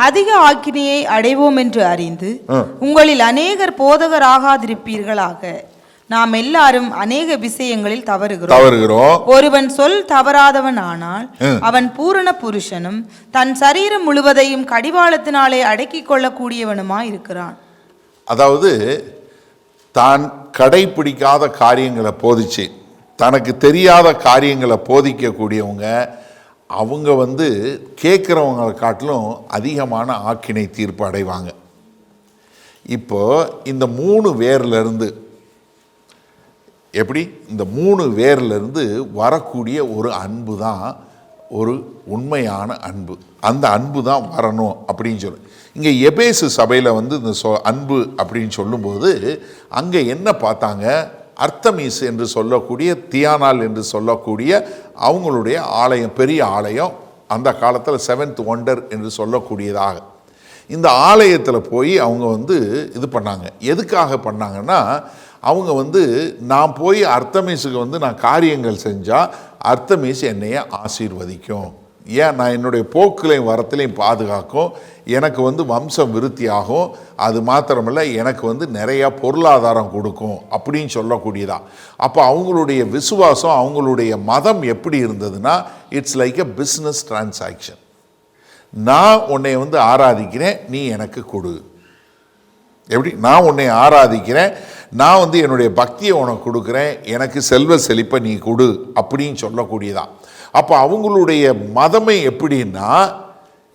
அதிக ஆக்கினையை அடைவோம் என்று அறிந்து உங்களில் அநேகர் போதகராகாதிருப்பீர்களாக. நாம் எல்லாரும் அநேக விஷயங்களில் தவறுகிறோம். ஒருவன் சொல் தவறாதவன் ஆனால் அவன் பூரண புருஷனும் தன் சரீரம் முழுவதையும் கடிவாளத்தினாலே அடக்கிக் கொள்ளக்கூடியவனுமாய் இருக்கிறான். அதாவது தான் கடைப்பிடிக்காத காரியங்களை போதிச்சு தனக்கு தெரியாத காரியங்களை போதிக்கக்கூடியவங்க, அவங்க கேட்குறவங்களை காட்டிலும் அதிகமான ஆக்கினை தீர்ப்பு அடைவாங்க. இப்போ இந்த 3 வேர்லேருந்து எப்படி, இந்த 3 வேர்லேருந்து வரக்கூடிய ஒரு அன்பு தான் ஒரு உண்மையான அன்பு. அந்த அன்பு தான் வரணும் அப்படின்னு சொல்லு. இங்கே எபேசு சபையில் இந்த அன்பு அப்படின்னு சொல்லும்போது அங்கே என்ன பார்த்தாங்க, அர்த்தமீஸ் என்று சொல்லக்கூடிய, தியானால் என்று சொல்லக்கூடிய அவங்களுடைய ஆலயம், பெரிய ஆலயம், அந்த காலத்தில் 7th wonder என்று சொல்லக்கூடியதாக இந்த ஆலயத்தில் போய் அவங்க இது பண்ணாங்க. எதுக்காக பண்ணாங்கன்னா, அவங்க நான் போய் அர்த்தமீஸுக்கு நான் காரியங்கள் செஞ்சால் அர்த்தமீஸ் என்னைய ஆசீர்வதிக்கும், ஏன் நான் என்னுடைய போக்குலையும் வரத்திலையும் பாதுகாக்கும், எனக்கு வம்சம் விருத்தியாகும், அது மாத்திரமில்ல எனக்கு நிறையா பொருளாதாரம் கொடுக்கும் அப்படின்னு சொல்லக்கூடியதா. அப்போ அவங்களுடைய விசுவாசம், அவங்களுடைய மதம் எப்படி இருந்ததுன்னா, it's like a business transaction. நான் உன்னை ஆராதிக்கிறேன், நீ எனக்கு கொடு. எப்படி, நான் உன்னை ஆராதிக்கிறேன், நான் என்னுடைய பக்தியை உனக்கு கொடுக்குறேன், எனக்கு செல்வ செழிப்பை நீ கொடு அப்படின்னு சொல்லக்கூடியதா. அப்போ அவங்களுடைய மதமே எப்படின்னா,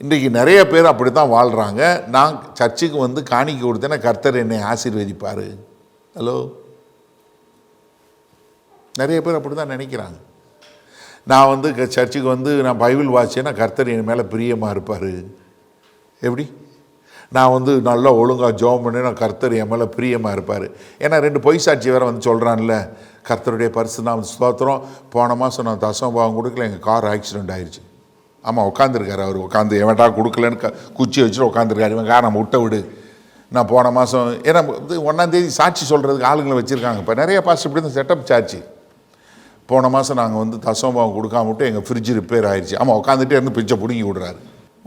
இன்றைக்கி நிறைய பேர் அப்படி தான் வாழ்கிறாங்க. நான் சர்ச்சுக்கு காணிக்கை கொடுத்தேன்னா கர்த்தர் என்னை ஆசீர்வதிப்பார். ஹலோ, நிறைய பேர் அப்படி தான் நினைக்கிறாங்க. நான் சர்ச்சுக்கு நான் பைபிள் வாசிச்சேன்னா கர்த்தர் என் மேலே பிரியமாக இருப்பார். எப்படி, நான் நல்லா ஒழுங்காக ஜெபம் பண்ணேன்னா கர்த்தர் என் மேலே பிரியமாக இருப்பார். ஏன்னா 2 பொய் சாட்சி வேறு சொல்கிறான்ல, கர்த்தருடைய பரிசு நான் ஸ்தோத்திரம், போன மாதம் நான் தசமபாகம் கொடுக்கல, எங்கள் கார் ஆக்சிடெண்ட் ஆயிடுச்சு. ஆமாம், உட்காந்துருக்காரு அவர், உட்காந்து எவன்டா கொடுக்கலன்னு குச்சி வச்சுட்டு உட்காந்துருக்காரு. இவன் காரை நம்ம விட்ட விடு, நான் போன மாதம், ஏன்னா 1ஆம் தேதி சாட்சி சொல்கிறதுக்கு ஆளுங்களை வச்சுருக்காங்க. இப்போ நிறைய பாஸ்ட் இப்படி தான் செட்டப் சாட்சி. போன மாதம் நாங்கள் தசமபாகம் கொடுக்காம விட்டு எங்கள் ஃப்ரிட்ஜ் ரிப்பேர் ஆயிடுச்சு. ஆமாம், உட்காந்துட்டே இருந்து பிச்சை பிடுங்கி விடுறாரு.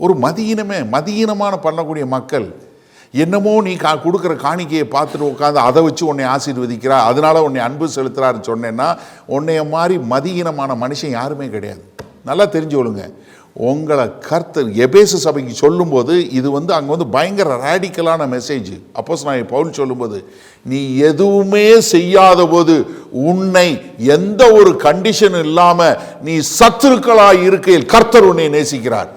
ஒரு மதியீனமான பண்ணக்கூடிய மக்கள், என்னமோ நீ கொடுக்குற காணிக்கையை பார்த்துட்டு உட்காந்து அதை வச்சு உன்னை ஆசீர்வதிக்கிறா, அதனால உன்னை அன்பு செலுத்துறாருன்னு சொன்னேன்னா, உன்னைய மாதிரி மதியீனமான மனுஷன் யாருமே கிடையாது. நல்லா தெரிஞ்சு கொள்ளுங்க. உங்களை கர்த்தர் எபேசு சபைக்கு சொல்லும்போது இது அங்கே பயங்கர ரேடிக்கலான மெசேஜ். அப்போஸ்தலனாகிய பவுல் சொல்லும்போது, நீ எதுவுமே செய்யாத போது உன்னை எந்த ஒரு கண்டிஷன் இல்லாமல் நீ சத்துருக்களாய் இருக்கையில் கர்த்தர் உன்னை நேசிக்கிறார்.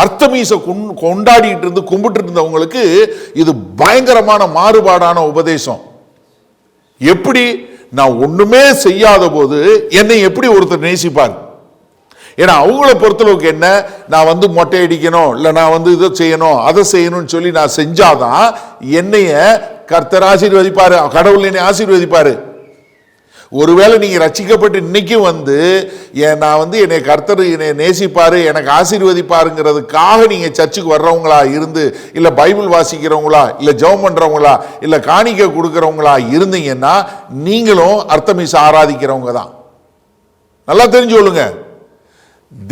அர்த்தமீஸை கொண்டாடிட்டு இருந்து கும்பிட்டு இருந்தவங்களுக்கு இது பயங்கரமான மாறுபாடான உபதேசம். எப்படி, நான் ஒண்ணுமே செய்யாத போது என்னை எப்படி ஒருத்தர் நேசிப்பார்? ஏன்னா அவங்கள பொறுத்தளவுக்கு என்ன, நான் மொட்டை அடிக்கணும், இல்லை நான் இதை செய்யணும் அதை செய்யணும்னு சொல்லி நான் செஞ்சாதான் என்னைய கர்த்தர் ஆசீர்வதிப்பாரு, கடவுள் என்னை ஆசீர்வதிப்பாரு. ஒருவேளை நீங்கள் ரட்சிக்கப்பட்டு இன்னைக்கும் நான் என்னை கர்த்தர் என்னை நேசிப்பாரு, எனக்கு ஆசீர்வதிப்பாருங்கிறதுக்காக நீங்கள் சர்ச்சுக்கு வர்றவங்களா இருந்து, இல்லை பைபிள் வாசிக்கிறவங்களா, இல்லை ஜெபம் பண்ணுறவங்களா, இல்லை காணிக்கை கொடுக்குறவங்களா இருந்தீங்கன்னா நீங்களும் அர்த்தமீஸ் ஆராதிக்கிறவங்க தான். நல்லா தெரிஞ்சு கொள்ளுங்க.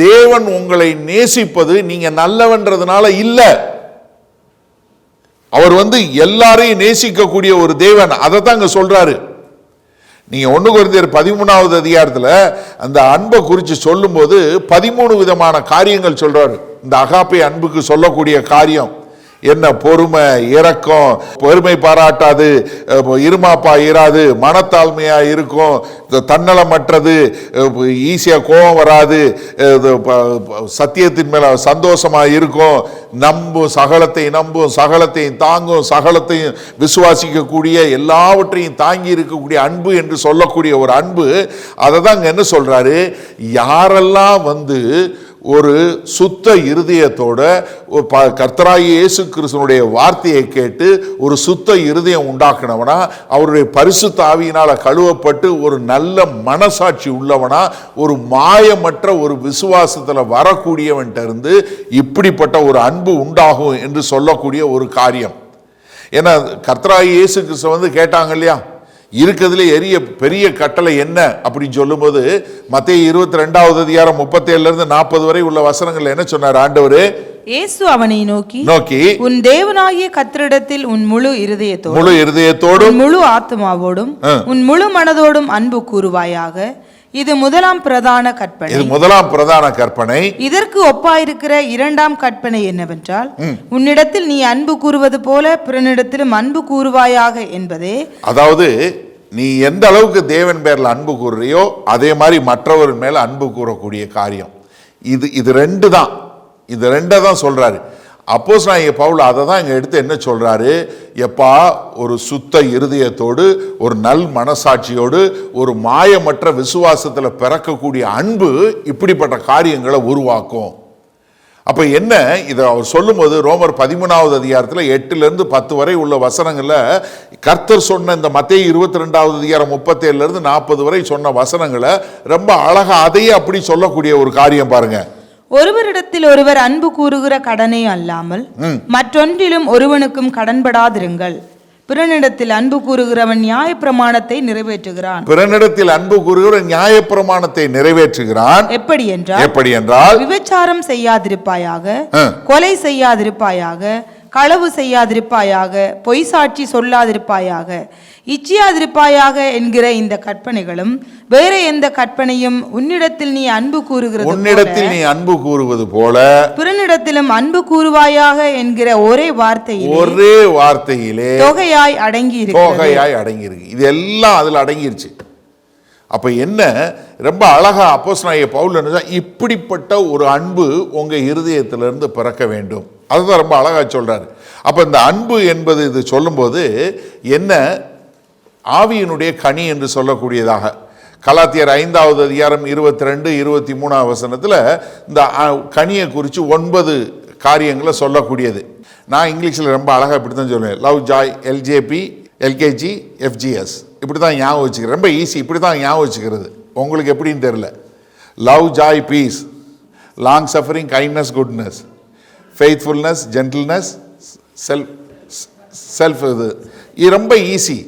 தேவன் உங்களை நேசிப்பது நீங்க நல்லவன்றதுனால இல்லை, அவர் எல்லாரையும் நேசிக்கக்கூடிய ஒரு தேவன். அதை தான் இங்க சொல்றாரு. நீங்க 1 கொரிந்தியர் 13வது அதிகாரத்துல அந்த அன்பை குறித்து சொல்லும் போது 13 விதமான காரியங்கள் சொல்றாரு. இந்த அகாப்பை அன்புக்கு சொல்லக்கூடிய காரியம் என்ன? பொறுமை, இரக்கம், பெருமை பாராட்டாது, இருமாப்பா இராது, மனத்தாழ்மையா இருக்கும், தன்னலமற்றது, ஈஸியா கோபம் வராது, சத்தியத்தின் மேல சந்தோஷமா இருக்கும், நம்பும் சகலத்தையும் தாங்கும், சகலத்தையும் விசுவாசிக்கக்கூடிய, எல்லாவற்றையும் தாங்கி இருக்கக்கூடிய அன்பு என்று சொல்லக்கூடிய ஒரு அன்பு. அதை தான் இங்க என்ன சொல்றாரு? யாரெல்லாம் ஒரு சுத்த இருதயத்தோட கர்த்தராகிய இயேசு கிறிஸ்துவினுடைய வார்த்தையை கேட்டு ஒரு சுத்த இருதயம் உண்டாக்குனவனா, அவருடைய பரிசுத்த ஆவியினால கழுவப்பட்டு ஒரு நல்ல மனசாட்சி உள்ளவனா, ஒரு மாயமற்ற ஒரு விசுவாசத்துல வரக்கூடியவன்ட்ட இருந்து இப்படிப்பட்ட ஒரு அன்பு உண்டாகும் என்று சொல்லக்கூடிய ஒரு காரியம். ஏன்னா கர்த்தராகிய இயேசு கிறிஸ்து கேட்டாங்க இல்லையா, இருக்கிறதுல பெரிய கட்டளை என்ன அப்படின்னு சொல்லும்போது மத்தேயு 22வது அதிகாரம் 37ல இருந்து 40 வரை உள்ள வசனங்கள் என்ன சொன்னார் ஆண்டவர்? இயேசு அவனை நோக்கி உன் தேவனாகிய கர்த்தரிடத்தில் உன் முழு இருதயத்தோடும் முழு ஆத்மாவோடும் உன் முழு மனதோடும் அன்பு கூறுவாயாக. இது முதலாம் பிரதான கற்பனை. இதற்கு ஒப்பாயிருக்கிற இரண்டாம் கற்பனை என்னவென்றால், உன்னிடத்தில் நீ அன்பு கூறுவது போல பிறனிடத்திலும் அன்பு கூறுவாயாக என்பதே. அதாவது நீ எந்த அளவுக்கு தேவன் பேர்ல அன்பு கூறுறியோ அதே மாதிரி மற்றவர் மேல அன்பு கூறக்கூடிய காரியம் இது ரெண்டு தான். இது ரெண்டை தான் சொல்றாரு. அப்போஸ்தலனாகிய பவுல் அதை தான் இங்க எடுத்து என்ன சொல்றாரு? எப்பா, ஒரு சுத்த இருதயத்தோடு, ஒரு நல் மனசாட்சியோடு, ஒரு மாயமற்ற விசுவாசத்துல பிறக்கக்கூடிய அன்பு இப்படிப்பட்ட காரியங்களை உருவாக்கும். அப்ப என்ன இதை அவர் சொல்லும் போது ரோமர் 13வது அதிகாரத்துல 8ல இருந்து 10 வரை உள்ள வசனங்கள்ல கர்த்தர் சொன்ன இந்த மத்தேயு 22வது அதிகாரம் 37ல இருந்து 40 வரை சொன்ன வசனங்களை ரொம்ப அழகா அதையே அப்படி சொல்லக்கூடிய ஒரு காரியம் பாருங்க. ஒருவரிடத்தில் ஒருவர் அன்பு கூறுகிற கடனே அல்லாமல் மற்றொன்றிலும் ஒருவனுக்கும் கடன்படாதிருங்கள். பிறனிடத்தில் அன்பு கூறுகிறவன் நியாயப்பிரமாணத்தை நிறைவேற்றுகிறான். பிறனிடத்தில் அன்பு கூறுகிறவன் நியாயப்பிரமாணத்தை நிறைவேற்றுகிறான். எப்படி என்றால் விபச்சாரம் செய்யாதிருப்பாயாக, கொலை செய்யாதிருப்பாயாக, களவு செய்யாதிருப்பாயாக, பொய் சாட்சி சொல்லாதிருப்பாயாக, இச்சியாதிருப்பாயாக என்கிற இந்த கற்பனைகளும் வேற எந்த கற்பனையும் உன்னிடத்தில் நீ அன்பு கூறுவது போல பிறனிடத்திலும் அன்பு கூறுவாயாக என்கிற ஒரே வார்த்தையிலே தொகையாய் அடங்கி இருக்கு. இது எல்லாம் அதுல அடங்கிருச்சு. அப்ப என்ன ரொம்ப அழகா அப்போஸ்தலனாகிய பவுல் இப்படிப்பட்ட ஒரு அன்பு உங்க இருதயத்திலிருந்து பிறக்க வேண்டும். அதுதான் ரொம்ப அழகா சொல்றாரு. அப்ப இந்த அன்பு என்பது இது சொல்லும்போது என்ன, ஆவியினுடைய கனி என்று சொல்லக்கூடியதாக கலாத்தியர் 5வது அதிகாரம் 22, 23 வசனத்துல இந்த கனியை குறித்து 9 காரியங்களை சொல்லக்கூடியது. நான் இங்கிலீஷில் ரொம்ப அழகா இப்படி தான் சொல்லுவேன். Love, Joy, LJP, LKG, FGS. இப்படி தான் ஞாபகம் வச்சுக்கிறேன். ரொம்ப ஈஸி. இப்படி தான் ஞாபகம் வச்சுக்கிறது. உங்களுக்கு எப்படின்னு தெரியல. Love, joy, peace, long suffering, kindness, goodness, faithfulness, gentleness, self. இது ரொம்ப ஈஸி.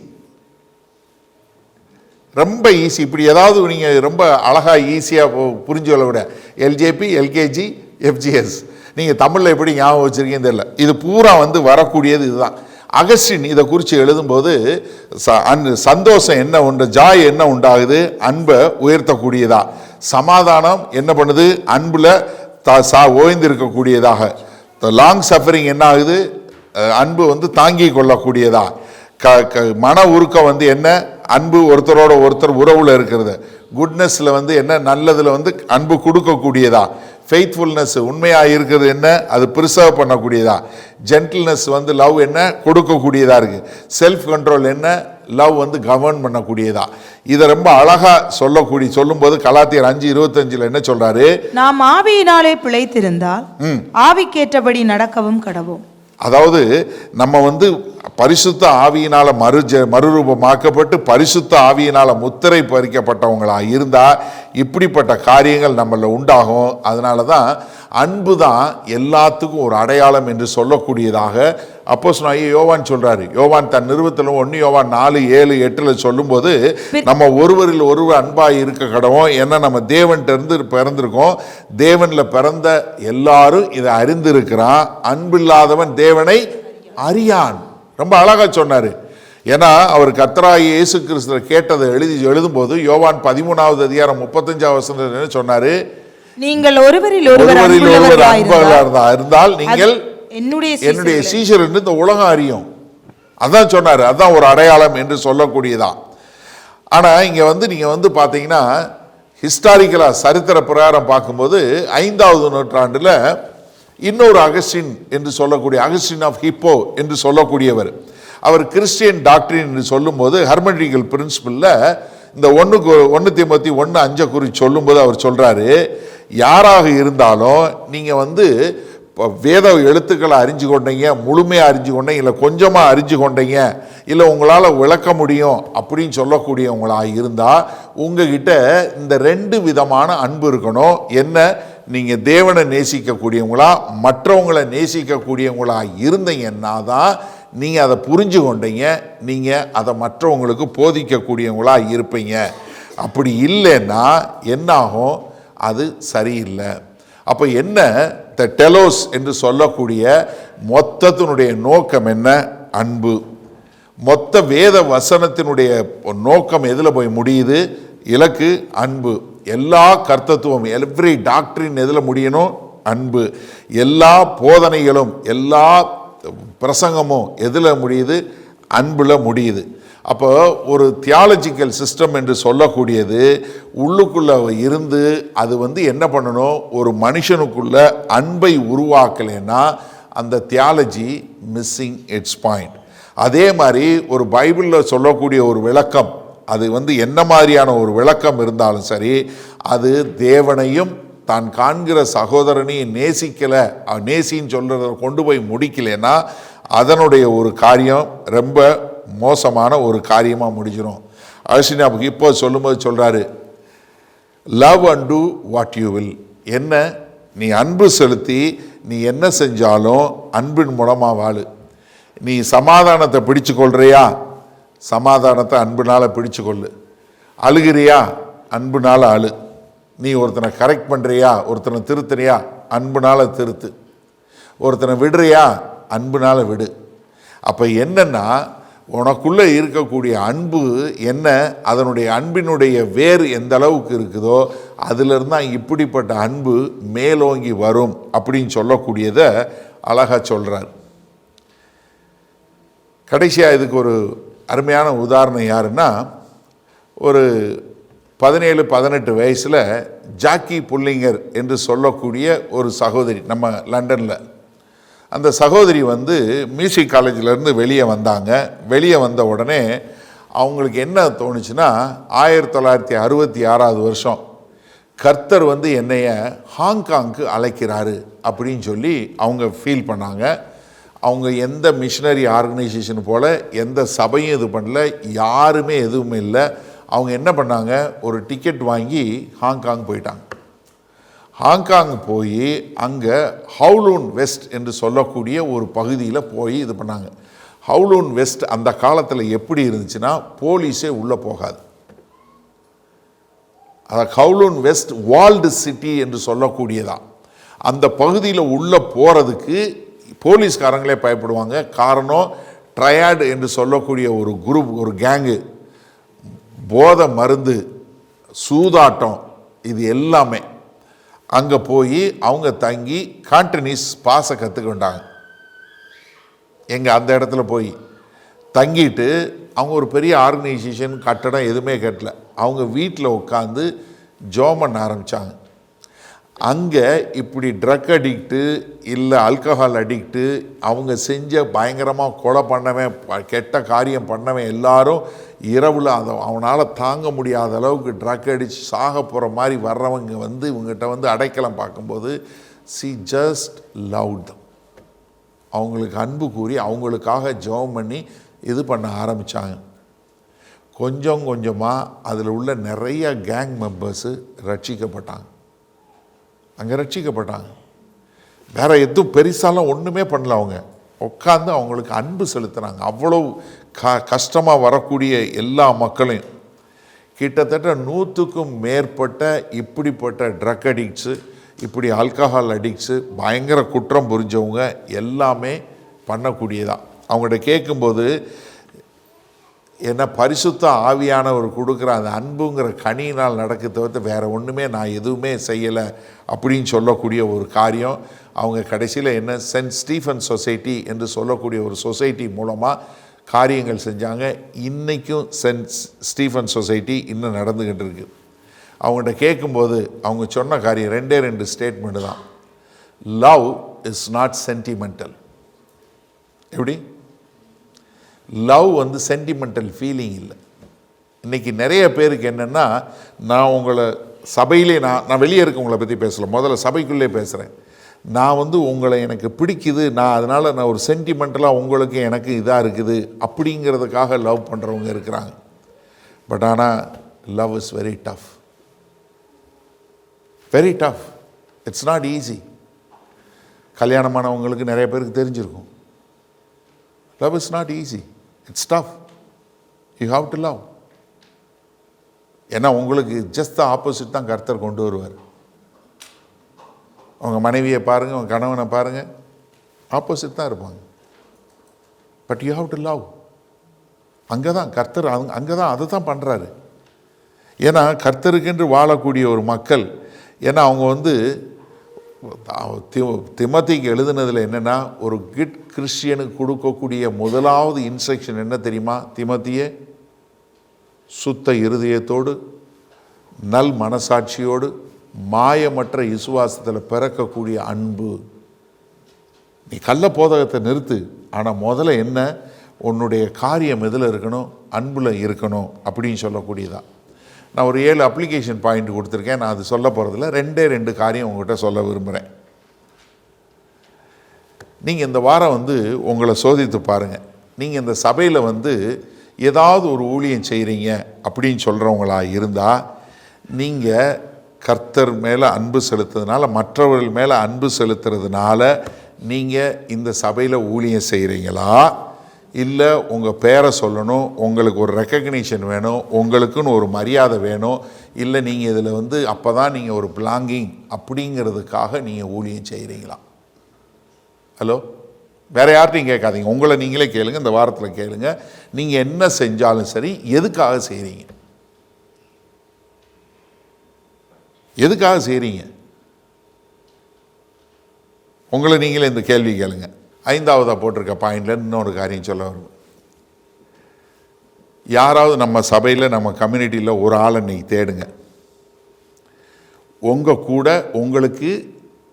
இப்படி ஏதாவது நீங்கள் ரொம்ப அழகாக ஈஸியாக புரிஞ்சு கொள்ள விட எல்ஜேபி, எல்கேஜி, எஃப்ஜிஎஸ். நீங்கள் தமிழில் எப்படி ஞாபகம் வச்சுருக்கீங்கன்னு தெரியல. இது பூரா வரக்கூடியது இதுதான். அகஸ்டின் இதை குறித்து எழுதும்போது சந்தோஷம் என்ன உண்டு, ஜாய் என்ன உண்டாகுது, அன்பை உயர்த்தக்கூடியதா. சமாதானம் என்ன பண்ணுது, அன்புல ஓய்ந்திருக்கக்கூடியதாக. லாங் சஃபரிங் என்ன ஆகுது, அன்பு தாங்கி கொள்ளக்கூடியதா. மன உருக்கம் என்ன, அன்பு ஒருத்தரோட ஒருத்தர் உறவுல இருக்கிறது. குட்னஸ்ல என்ன, நல்லதுல அன்பு கொடுக்கக்கூடியதா. ஃபெய்த்ஃபுல்னஸ் உண்மையாக இருக்கிறது என்ன, அது ப்ரிசர்வ் பண்ணக்கூடியதா. ஜென்டில்னஸ் லவ் என்ன, கொடுக்கக்கூடியதா இருக்கு. செல்ஃப் கண்ட்ரோல் என்ன, லவ் கவர்ன் பண்ணக்கூடியதா. இதை ரொம்ப அழகா சொல்லும்போது கலாத்தியர் 5:25 என்ன சொல்றாரு? நாம் ஆவியினாலே பிழைத்திருந்தால் ஆவிக்கேற்றபடி நடக்கவும் கடவோம். அதாவது நம்ம பரிசுத்த ஆவியினால மறுரூபமாக்கப்பட்டு பரிசுத்த ஆவியினால முத்திரை பறிக்கப்பட்டவங்களா இருந்தா இப்படிப்பட்ட காரியங்கள் நம்மள உண்டாகும். அதனால தான் அன்பு தான் எல்லாத்துக்கும் ஒரு அடையாளம் என்று சொல்லக்கூடியதாக அப்போஸ்தலனாகிய யோவான் சொல்றாரு. யோவான் தன் நிருபத்திலும் 1 யோவான் 4:7-8 சொல்லும்போது நம்ம ஒருவரில் ஒருவர் அன்பாய் இருக்க கடவோம். ஏன்னா நம்ம தேவன்கிட்ட இருந்து பிறந்திருக்கோம். தேவன்ல பிறந்த எல்லாரும் இதை அறிந்திருக்கிறான். அன்பில்லாதவன் தேவனை அறியான். ரொம்ப அழகா சொன்னாரு. ஏன்னா அவர் கர்த்தராகிய இயேசு கிறிஸ்துவை கேட்டதை எழுதும்போது யோவான் 13வது அதிகாரம் 35வது வசனத்துல என்ன சொன்னாரு? நீங்கள் ஒருவரில் ஒருவர் அன்புள்ளவர்களாக இருந்தால் நீங்கள் என்னுடைய சீஷர் என்று இந்த உலகம் அறியும். அதான் சொன்னாரு. அதான் ஒரு அடையாளம் என்று சொல்லக்கூடியதான். ஆனா இங்க நீங்க பாத்தீங்கன்னா ஹிஸ்டாரிக்கலா சரித்திர பிரகாரம் பார்க்கும்போது 5வது நூற்றாண்டுல இன்னொரு அகஸ்டின் என்று சொல்லக்கூடிய அகஸ்டின் ஆஃப் ஹிப்போ என்று சொல்லக்கூடியவர், அவர் கிறிஸ்டியன் டாக்டரின் என்று சொல்லும்போது ஹெர்மெட்டிக்கல் பிரின்சிபிள்ல இந்த 1 தீமோத்தி 1:5 குறித்து சொல்லும்போது அவர் சொல்றாரு, யாராக இருந்தாலும் நீங்க வேத எழுத்துக்களை அறிஞ்சு கொண்டீங்க, முழுமையாக அறிஞ்சு கொண்டீங்க, இல்லை கொஞ்சமாக அறிஞ்சு கொண்டீங்க, இல்லை உங்களால் விளக்க முடியும் அப்படின்னு சொல்லக்கூடியவங்களாக இருந்தால் உங்ககிட்ட இந்த 2 விதமான அன்பு இருக்கணும். என்ன? நீங்கள் தேவனை நேசிக்கக்கூடியவங்களா மற்றவங்களை நேசிக்கக்கூடியவங்களா இருந்தீங்கன்னா தான் நீங்கள் அதை புரிஞ்சு கொண்டீங்க, நீங்கள் அதை மற்றவங்களுக்கு போதிக்கக்கூடியவங்களா இருப்பீங்க. அப்படி இல்லைன்னா என்னாகும்? அது சரியில்லை. அப்போ என்ன? டெலோஸ் என்று சொல்லக்கூடிய மொத்தத்தினுடைய நோக்கம் என்ன? அன்பு. மொத்த வேத வசனத்தினுடைய நோக்கம் எதில் போய் முடியுது? இலக்கு அன்பு. எல்லா கர்த்தத்துவம், எவ்ரி டாக்டரின் எதில் முடியணும்? அன்பு. எல்லா போதனைகளும் எல்லா பிரசங்கமும் எதில் முடியுது? அன்பில் முடியுது. அப்போ ஒரு தியாலஜிக்கல் சிஸ்டம் என்று சொல்லக்கூடியது உள்ளுக்குள்ள இருந்து அது என்ன பண்ணணும்? ஒரு மனுஷனுக்குள்ள அன்பை உருவாக்கலைன்னா அந்த தியாலஜி மிஸ்ஸிங் இட்ஸ் பாயிண்ட். அதே மாதிரி ஒரு பைபிளில் சொல்லக்கூடிய ஒரு விளக்கம் அது என்ன மாதிரியான ஒரு விளக்கம் இருந்தாலும் சரி, அது தேவனையும் தான் காண்கிற சகோதரனையும் நேசின்னு சொல்றத கொண்டு போய் முடிக்கலைன்னா அதனுடைய ஒரு காரியம் ரொம்ப மோசமான ஒரு காரியமாக முடிஞ்சிடும். அகஸ்டின் இப்போ சொல்லும்போது சொல்றாரு, love and do what you will. என்ன? நீ அன்பு செலுத்தி நீ என்ன செஞ்சாலும் அன்பின் மூலமாக வாழு. நீ சமாதானத்தை பிடிச்சு கொள்றியா? சமாதானத்தை அன்புனால பிடிச்சு கொள்ளு. அழுகிறியா? அன்புனால அழு. நீ ஒருத்தனை கரெக்ட் பண்ணுறியா, ஒருத்தனை திருத்துறியா, அன்புனால திருத்து. ஒருத்தனை விடுறியா, அன்புனால விடு. அப்போ என்னன்னா உனக்குள்ளே இருக்கக்கூடிய அன்பு என்ன? அதனுடைய அன்பினுடைய வேறு எந்த அளவுக்கு இருக்குதோ அதிலிருந்து தான் இப்படிப்பட்ட அன்பு மேலோங்கி வரும் அப்படின்னு சொல்லக்கூடியதை அழகாக சொல்கிறார். கடைசியாக இதுக்கு ஒரு அருமையான உதாரணம் யாருன்னா, ஒரு 17-18 வயசில் ஜாக்கி புல்லிங்கர் என்று சொல்லக்கூடிய ஒரு சகோதரி நம்ம லண்டனில். அந்த சகோதரி மியூசிக் காலேஜிலேருந்து வெளியே வந்தாங்க. வெளியே வந்த உடனே அவங்களுக்கு என்ன தோணுச்சுன்னா, 1966வது வருஷம் கர்த்தர் என்னைய ஹாங்காங்க்கு அழைக்கிறாரு அப்படின்னு சொல்லி அவங்க ஃபீல் பண்ணாங்க. அவங்க எந்த மிஷனரி ஆர்கனைசேஷன் போல் எந்த சபையும் இது பண்ணல, யாருமே எதுவுமே இல்லை. அவங்க என்ன பண்ணாங்க? ஒரு டிக்கெட் வாங்கி ஹாங்காங் போயிட்டாங்க. ஹாங்காங் போய் அங்கே ஹவுலூன் வெஸ்ட் என்று சொல்லக்கூடிய ஒரு பகுதியில் போய் இது பண்ணாங்க. ஹவுலூன் வெஸ்ட் அந்த காலத்தில் எப்படி இருந்துச்சுன்னா போலீஸே உள்ளே போகாது. அதை ஹவுலூன் வெஸ்ட் வால்டு சிட்டி என்று சொல்லக்கூடியதான். அந்த பகுதியில் உள்ளே போகிறதுக்கு போலீஸ்காரங்களே பயப்படுவாங்க. காரணம், ட்ரையாட் என்று சொல்லக்கூடிய ஒரு குரூப், ஒரு கேங்கு, போதை மருந்து, சூதாட்டம், இது எல்லாமே அங்கே போய் அவங்க தங்கி கான்டனீஸ் பாசை கற்றுக்கிட்டாங்க. அந்த இடத்துல போய் தங்கிட்டு அவங்க ஒரு பெரிய ஆர்கனைசேஷன் கட்டடம் எதுவுமே கட்டல. அவங்க வீட்டில் உட்காந்து ஜெபம் பண்ண ஆரம்பித்தாங்க. அங்கே இப்படி ட்ரக் அடிக்ட்டு இல்லை ஆல்கஹால் அடிக்ட்டு அவங்க செஞ்ச பயங்கரமாக கொலை பண்ணவன், கெட்ட காரியம் பண்ணவன் எல்லாரும் இரவில் அவனால் தாங்க முடியாத அளவுக்கு ட்ரக் அடித்து சாக போகிற மாதிரி வர்றவங்க இவங்ககிட்ட அடைக்கலம் பார்க்கும்போது சி ஜஸ்ட் லவ்ட் தம். அவங்களுக்கு அன்பு கூறி அவங்களுக்காக ஜெபம் பண்ணி இது பண்ண ஆரம்பித்தாங்க. கொஞ்சம் கொஞ்சமாக அதில் உள்ள நிறைய கேங் மெம்பர்ஸு ரட்சிக்கப்பட்டாங்க. அங்கே ரட்சிக்கப்பட்டாங்க. வேறு எதுவும் பெருசாலாம் ஒன்றுமே பண்ணல. அவங்க உட்காந்து அவங்களுக்கு அன்பு செலுத்துனாங்க. அவ்வளோ கஷ்டமாக வரக்கூடிய எல்லா மக்களையும், கிட்டத்தட்ட 100க்கும் மேற்பட்ட இப்படிப்பட்ட ட்ரக் அடிக்ட்ஸு, இப்படி ஆல்கஹால் அடிக்ட்ஸு, பயங்கர குற்றம் புரிஞ்சவங்க எல்லாமே பண்ணக்கூடியதான். அவங்கள்ட்ட கேட்கும்போது என்ன பரிசுத்த ஆவியானவர் கொடுக்குற அந்த அன்புங்கிற கனியினால் நடக்க தவிர்த்து வேறு ஒன்றுமே நான் எதுவுமே செய்யலை அப்படின்னு சொல்லக்கூடிய ஒரு காரியம். அவங்க கடைசியில் என்ன சென்ட் ஸ்டீஃபன் சொசைட்டி என்று சொல்லக்கூடிய ஒரு சொசைட்டி மூலமாக காரியங்கள் செஞ்சாங்க. இன்றைக்கும் சென்ட் ஸ்டீஃபன் சொசைட்டி இன்னும் நடந்துக்கிட்டு இருக்குது. அவங்கள்ட்ட கேட்கும்போது அவங்க சொன்ன காரியம் 2 ஸ்டேட்மெண்ட்டு தான். Love is not sentimental. எப்படி? லவ் வந்து சென்டிமெண்டல் ஃபீலிங் இல்லை. இன்றைக்கி நிறைய பேருக்கு என்னென்னா, நான் உங்களை சபையிலே நான் வெளியே இருக்கவங்களை பற்றி பேசலை, முதல்ல சபைக்குள்ளே பேசுகிறேன். நான் வந்து உங்களை எனக்கு பிடிக்குது, நான் அதனால் நான் ஒரு சென்டிமெண்டலாக உங்களுக்கு எனக்கு இதாக இருக்குது அப்படிங்கிறதுக்காக லவ் பண்ணுறவங்க இருக்கிறாங்க. பட் ஆனால் love is very tough, very tough. It's not easy. கல்யாணமானவங்களுக்கு நிறைய பேருக்கு தெரிஞ்சிருக்கும். Love is not easy. It's tough. You have to love. ஏன்னா உங்களுக்கு ஜஸ்ட் ஆப்போசிட் தான் கர்த்தர் கொண்டு வருவார். அவங்க மனைவியை பாருங்கள், அவங்க கணவனை பாருங்கள், ஆப்போசிட் தான் இருப்பாங்க. But you have to love. அங்கே தான் கர்த்தர் அங்கே தான் அதை தான் பண்ணுறாரு. ஏன்னா கர்த்தருக்கென்று வாழக்கூடிய ஒரு மக்கள், ஏன்னா அவங்க வந்து திமோத்திக்கு எழுதுனதில் என்னென்னா, ஒரு குட் கிறிஸ்டியனுக்கு கொடுக்கக்கூடிய முதலாவது இன்ஸ்ட்ரக்ஷன் என்ன தெரியுமா? திமோத்தியே, சுத்த இருதயத்தோடு நல் மனசாட்சியோடு மாயமற்ற விசுவாசத்தில் பிறக்கக்கூடிய அன்பு. நீ கள்ள போதகத்தை நிறுத்து, ஆனால் முதல்ல என்ன, உன்னுடைய காரியம் எதில் இருக்கணும்? அன்பில் இருக்கணும் அப்படின்னு சொல்லக்கூடியதான். நான் ஒரு 7 அப்ளிகேஷன் பாயிண்ட் கொடுத்துருக்கேன். நான் அது சொல்ல போகிறதில்ல. 2 காரியம் உங்கள்கிட்ட சொல்ல விரும்புகிறேன். நீங்கள் இந்த வாரம் வந்து உங்களை சோதித்து பாருங்கள். நீங்கள் இந்த சபையில் வந்து ஏதாவது ஒரு ஊழியம் செய்கிறீங்க அப்படின்னு சொல்கிறவங்களா இருந்தால், நீங்கள் கர்த்தர் மேலே அன்பு செலுத்துறதுனால, மற்றவர்கள் மேலே அன்பு செலுத்துறதுனால நீங்கள் இந்த சபையில் ஊழியம் செய்கிறீங்களா, இல்லை உங்கள் பேரை சொல்லணும், உங்களுக்கு ஒரு ரெக்கக்னிஷன் வேணும், உங்களுக்குன்னு ஒரு மரியாதை வேணும், இல்லை நீங்கள் இதில் வந்து அப்போ தான் நீங்கள் ஒரு பிலாங்கிங் அப்படிங்கிறதுக்காக நீங்கள் ஊழியம் செய்கிறீங்களா? ஹலோ, வேறு யார்ட்டையும் கேட்காதீங்க, உங்களை நீங்களே கேளுங்க. இந்த வாரத்தில் கேளுங்க, நீங்கள் என்ன செஞ்சாலும் சரி எதுக்காக செய்கிறீங்க? எதுக்காக செய்கிறீங்க? உங்களை நீங்களே இந்த கேள்வி கேளுங்க. 5ஆவதாக போட்டிருக்க பாயிண்டில் இன்னொரு காரியம் சொல்ல வரும். யாராவது நம்ம சபையில் நம்ம கம்யூனிட்டியில் ஒரு ஆளை நீங்கள் தேடுங்க. உங்கள் கூட உங்களுக்கு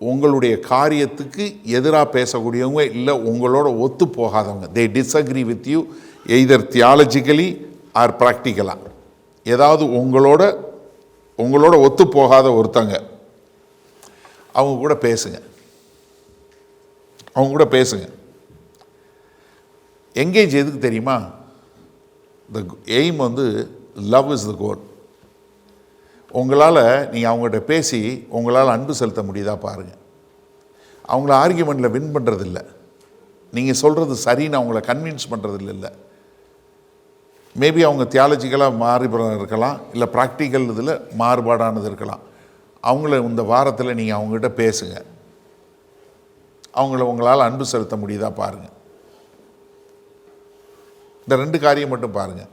உங்களுடைய காரியத்துக்கு எதிராக பேசக்கூடியவங்க, இல்லை உங்களோட ஒத்து போகாதவங்க, they disagree with you either theologically or ப்ராக்டிக்கலாக, ஏதாவது உங்களோட ஒத்து போகாத ஒருத்தங்க, அவங்க கூட பேசுங்க. அவங்க கூட பேசுங்க. எங்கேஜ் எதுக்கு தெரியுமா? த எய்ம் வந்து லவ் இஸ் த கோல். உங்களால் நீங்கள் அவங்ககிட்ட பேசி உங்களால் அன்பு செலுத்த முடியுதா பாருங்கள். அவங்கள ஆர்கியூமெண்ட்டில் வின் பண்ணுறதில்ல, நீங்கள் சொல்கிறது சரின்னு அவங்கள கன்வின்ஸ் பண்ணுறதில்ல. இல்லை, மேபி அவங்க தியாலஜிக்கலாக மாறுபாடு இருக்கலாம், இல்லை ப்ராக்டிக்கல் இதில் மாறுபாடானது இருக்கலாம். அவங்கள இந்த வாரத்தில் நீங்கள் அவங்ககிட்ட பேசுங்க. அவங்கள உங்களால் அன்பு செலுத்த முடியுதா பாருங்கள். இந்த 2 காரியம் மட்டும் பாருங்கள்.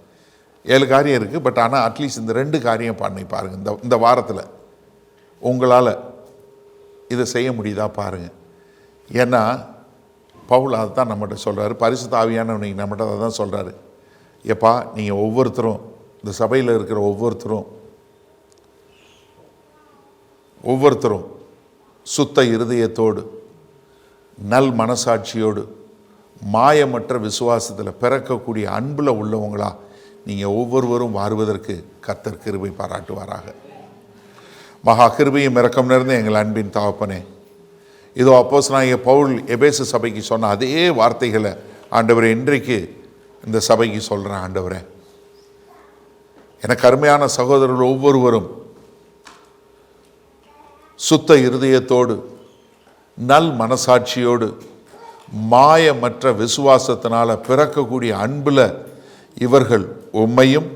7 காரியம் இருக்குது, பட் ஆனால் அட்லீஸ்ட் இந்த 2 காரியம் பண்ணி பாருங்கள். இந்த வாரத்தில் உங்களால் இதை செய்ய முடியுதா பாருங்கள். ஏன்னா பவுல் அதை தான் நம்மகிட்ட சொல்கிறாரு, பரிசுத்த ஆவியானவர் நீங்கள் நம்மகிட்ட அதை தான் சொல்கிறாரு. எப்பா, நீங்கள் ஒவ்வொருத்தரும், இந்த சபையில் இருக்கிற ஒவ்வொருத்தரும் சுத்த இருதயத்தோடு நல் மனசாட்சியோடு மாயமற்ற விசுவாசத்தில் பிறக்கக்கூடிய அன்பில் உள்ளவங்களா நீங்கள் ஒவ்வொருவரும் மாறுவதற்கு கர்த்தர் கிருபை பாராட்டுவாராக. மகா கிருபையும் இரக்கம் நிறைந்த எங்கள் அன்பின் தகப்பனே, இதோ அப்போஸ்தலனாகிய பவுல் எபேசு சபைக்கு சொன்ன அதே வார்த்தைகளை ஆண்டவரே இன்றைக்கு இந்த சபைக்கு சொல்கிறேன். ஆண்டவரே, எனக்கு அருமையான சகோதரர்கள் ஒவ்வொருவரும் சுத்த இருதயத்தோடு நல் மனசாட்சியோடு மாயமற்ற விசுவாசத்தினால் பிறக்கக்கூடிய அன்பில் இவர்கள் உம்மையும்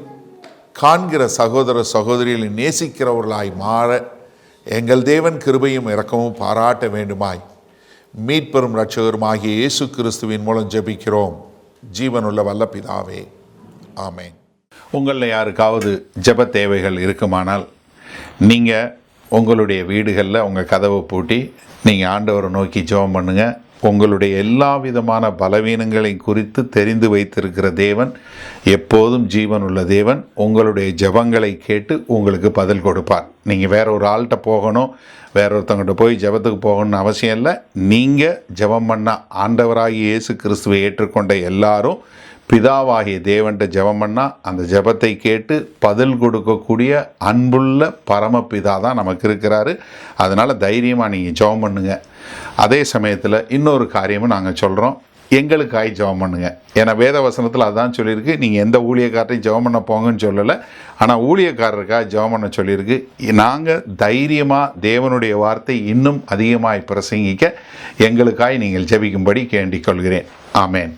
காண்கிற சகோதர சகோதரிகளை நேசிக்கிறவர்களாய் மாற எங்கள் தேவன் கிருபையும் இரக்கமும் பாராட்ட வேண்டுமாய் மீட்பெரும் இரட்சகரும் ஆகிய இயேசு கிறிஸ்துவின் மூலம் ஜெபிக்கிறோம் ஜீவனுள்ள வல்ல பிதாவே, ஆமென். உங்களில் யாருக்காவது ஜெப தேவைகள் இருக்குமானால் நீங்கள் உங்களுடைய வீடுகளில் உங்கள் கதவை பூட்டி நீங்கள் ஆண்டவரை நோக்கி ஜெபம் பண்ணுங்கள். உங்களுடைய எல்லா விதமான பலவீனங்களை குறித்து தெரிந்து வைத்திருக்கிற தேவன், எப்போதும் ஜீவன் உள்ள தேவன், உங்களுடைய ஜெபங்களை கேட்டு உங்களுக்கு பதில் கொடுப்பார். நீங்கள் வேற ஒரு ஆள்கிட்ட போகணும், வேற ஒருத்தவங்கிட்ட போய் ஜெபத்துக்கு போகணும்னு அவசியம் இல்லை. நீங்கள் ஜெபம் பண்ண ஆண்டவராகிய இயேசு கிறிஸ்துவை ஏற்றுக்கொண்ட எல்லாரும் பிதாவாகிய தேவன்கிட்ட ஜெபம் பண்ணால் அந்த ஜெபத்தை கேட்டு பதில் கொடுக்கக்கூடிய அன்புள்ள பரமபிதா தான் நமக்கு இருக்கிறாரு. அதனால் தைரியமாக நீங்கள் ஜெபம் பண்ணுங்கள். அதே சமயத்தில் இன்னொரு காரியமும் நாங்கள் சொல்கிறோம், எங்களுக்காய் ஜெபம் பண்ணுங்க. ஏன்னா வேத வசனத்தில் அதுதான் சொல்லியிருக்கு. நீங்கள் எந்த ஊழியக்காரரையும் ஜெபம் பண்ண போங்கன்னு சொல்லலை, ஆனால் ஊழியக்காரருக்காக ஜெபம் பண்ண சொல்லியிருக்கு. நாங்கள் தைரியமாக தேவனுடைய வார்த்தை இன்னும் அதிகமாய் பிரசங்கிக்க எங்களுக்காய் நீங்கள் ஜெபிக்கும்படி கேண்டிக் கொள்கிறேன். ஆமேன்.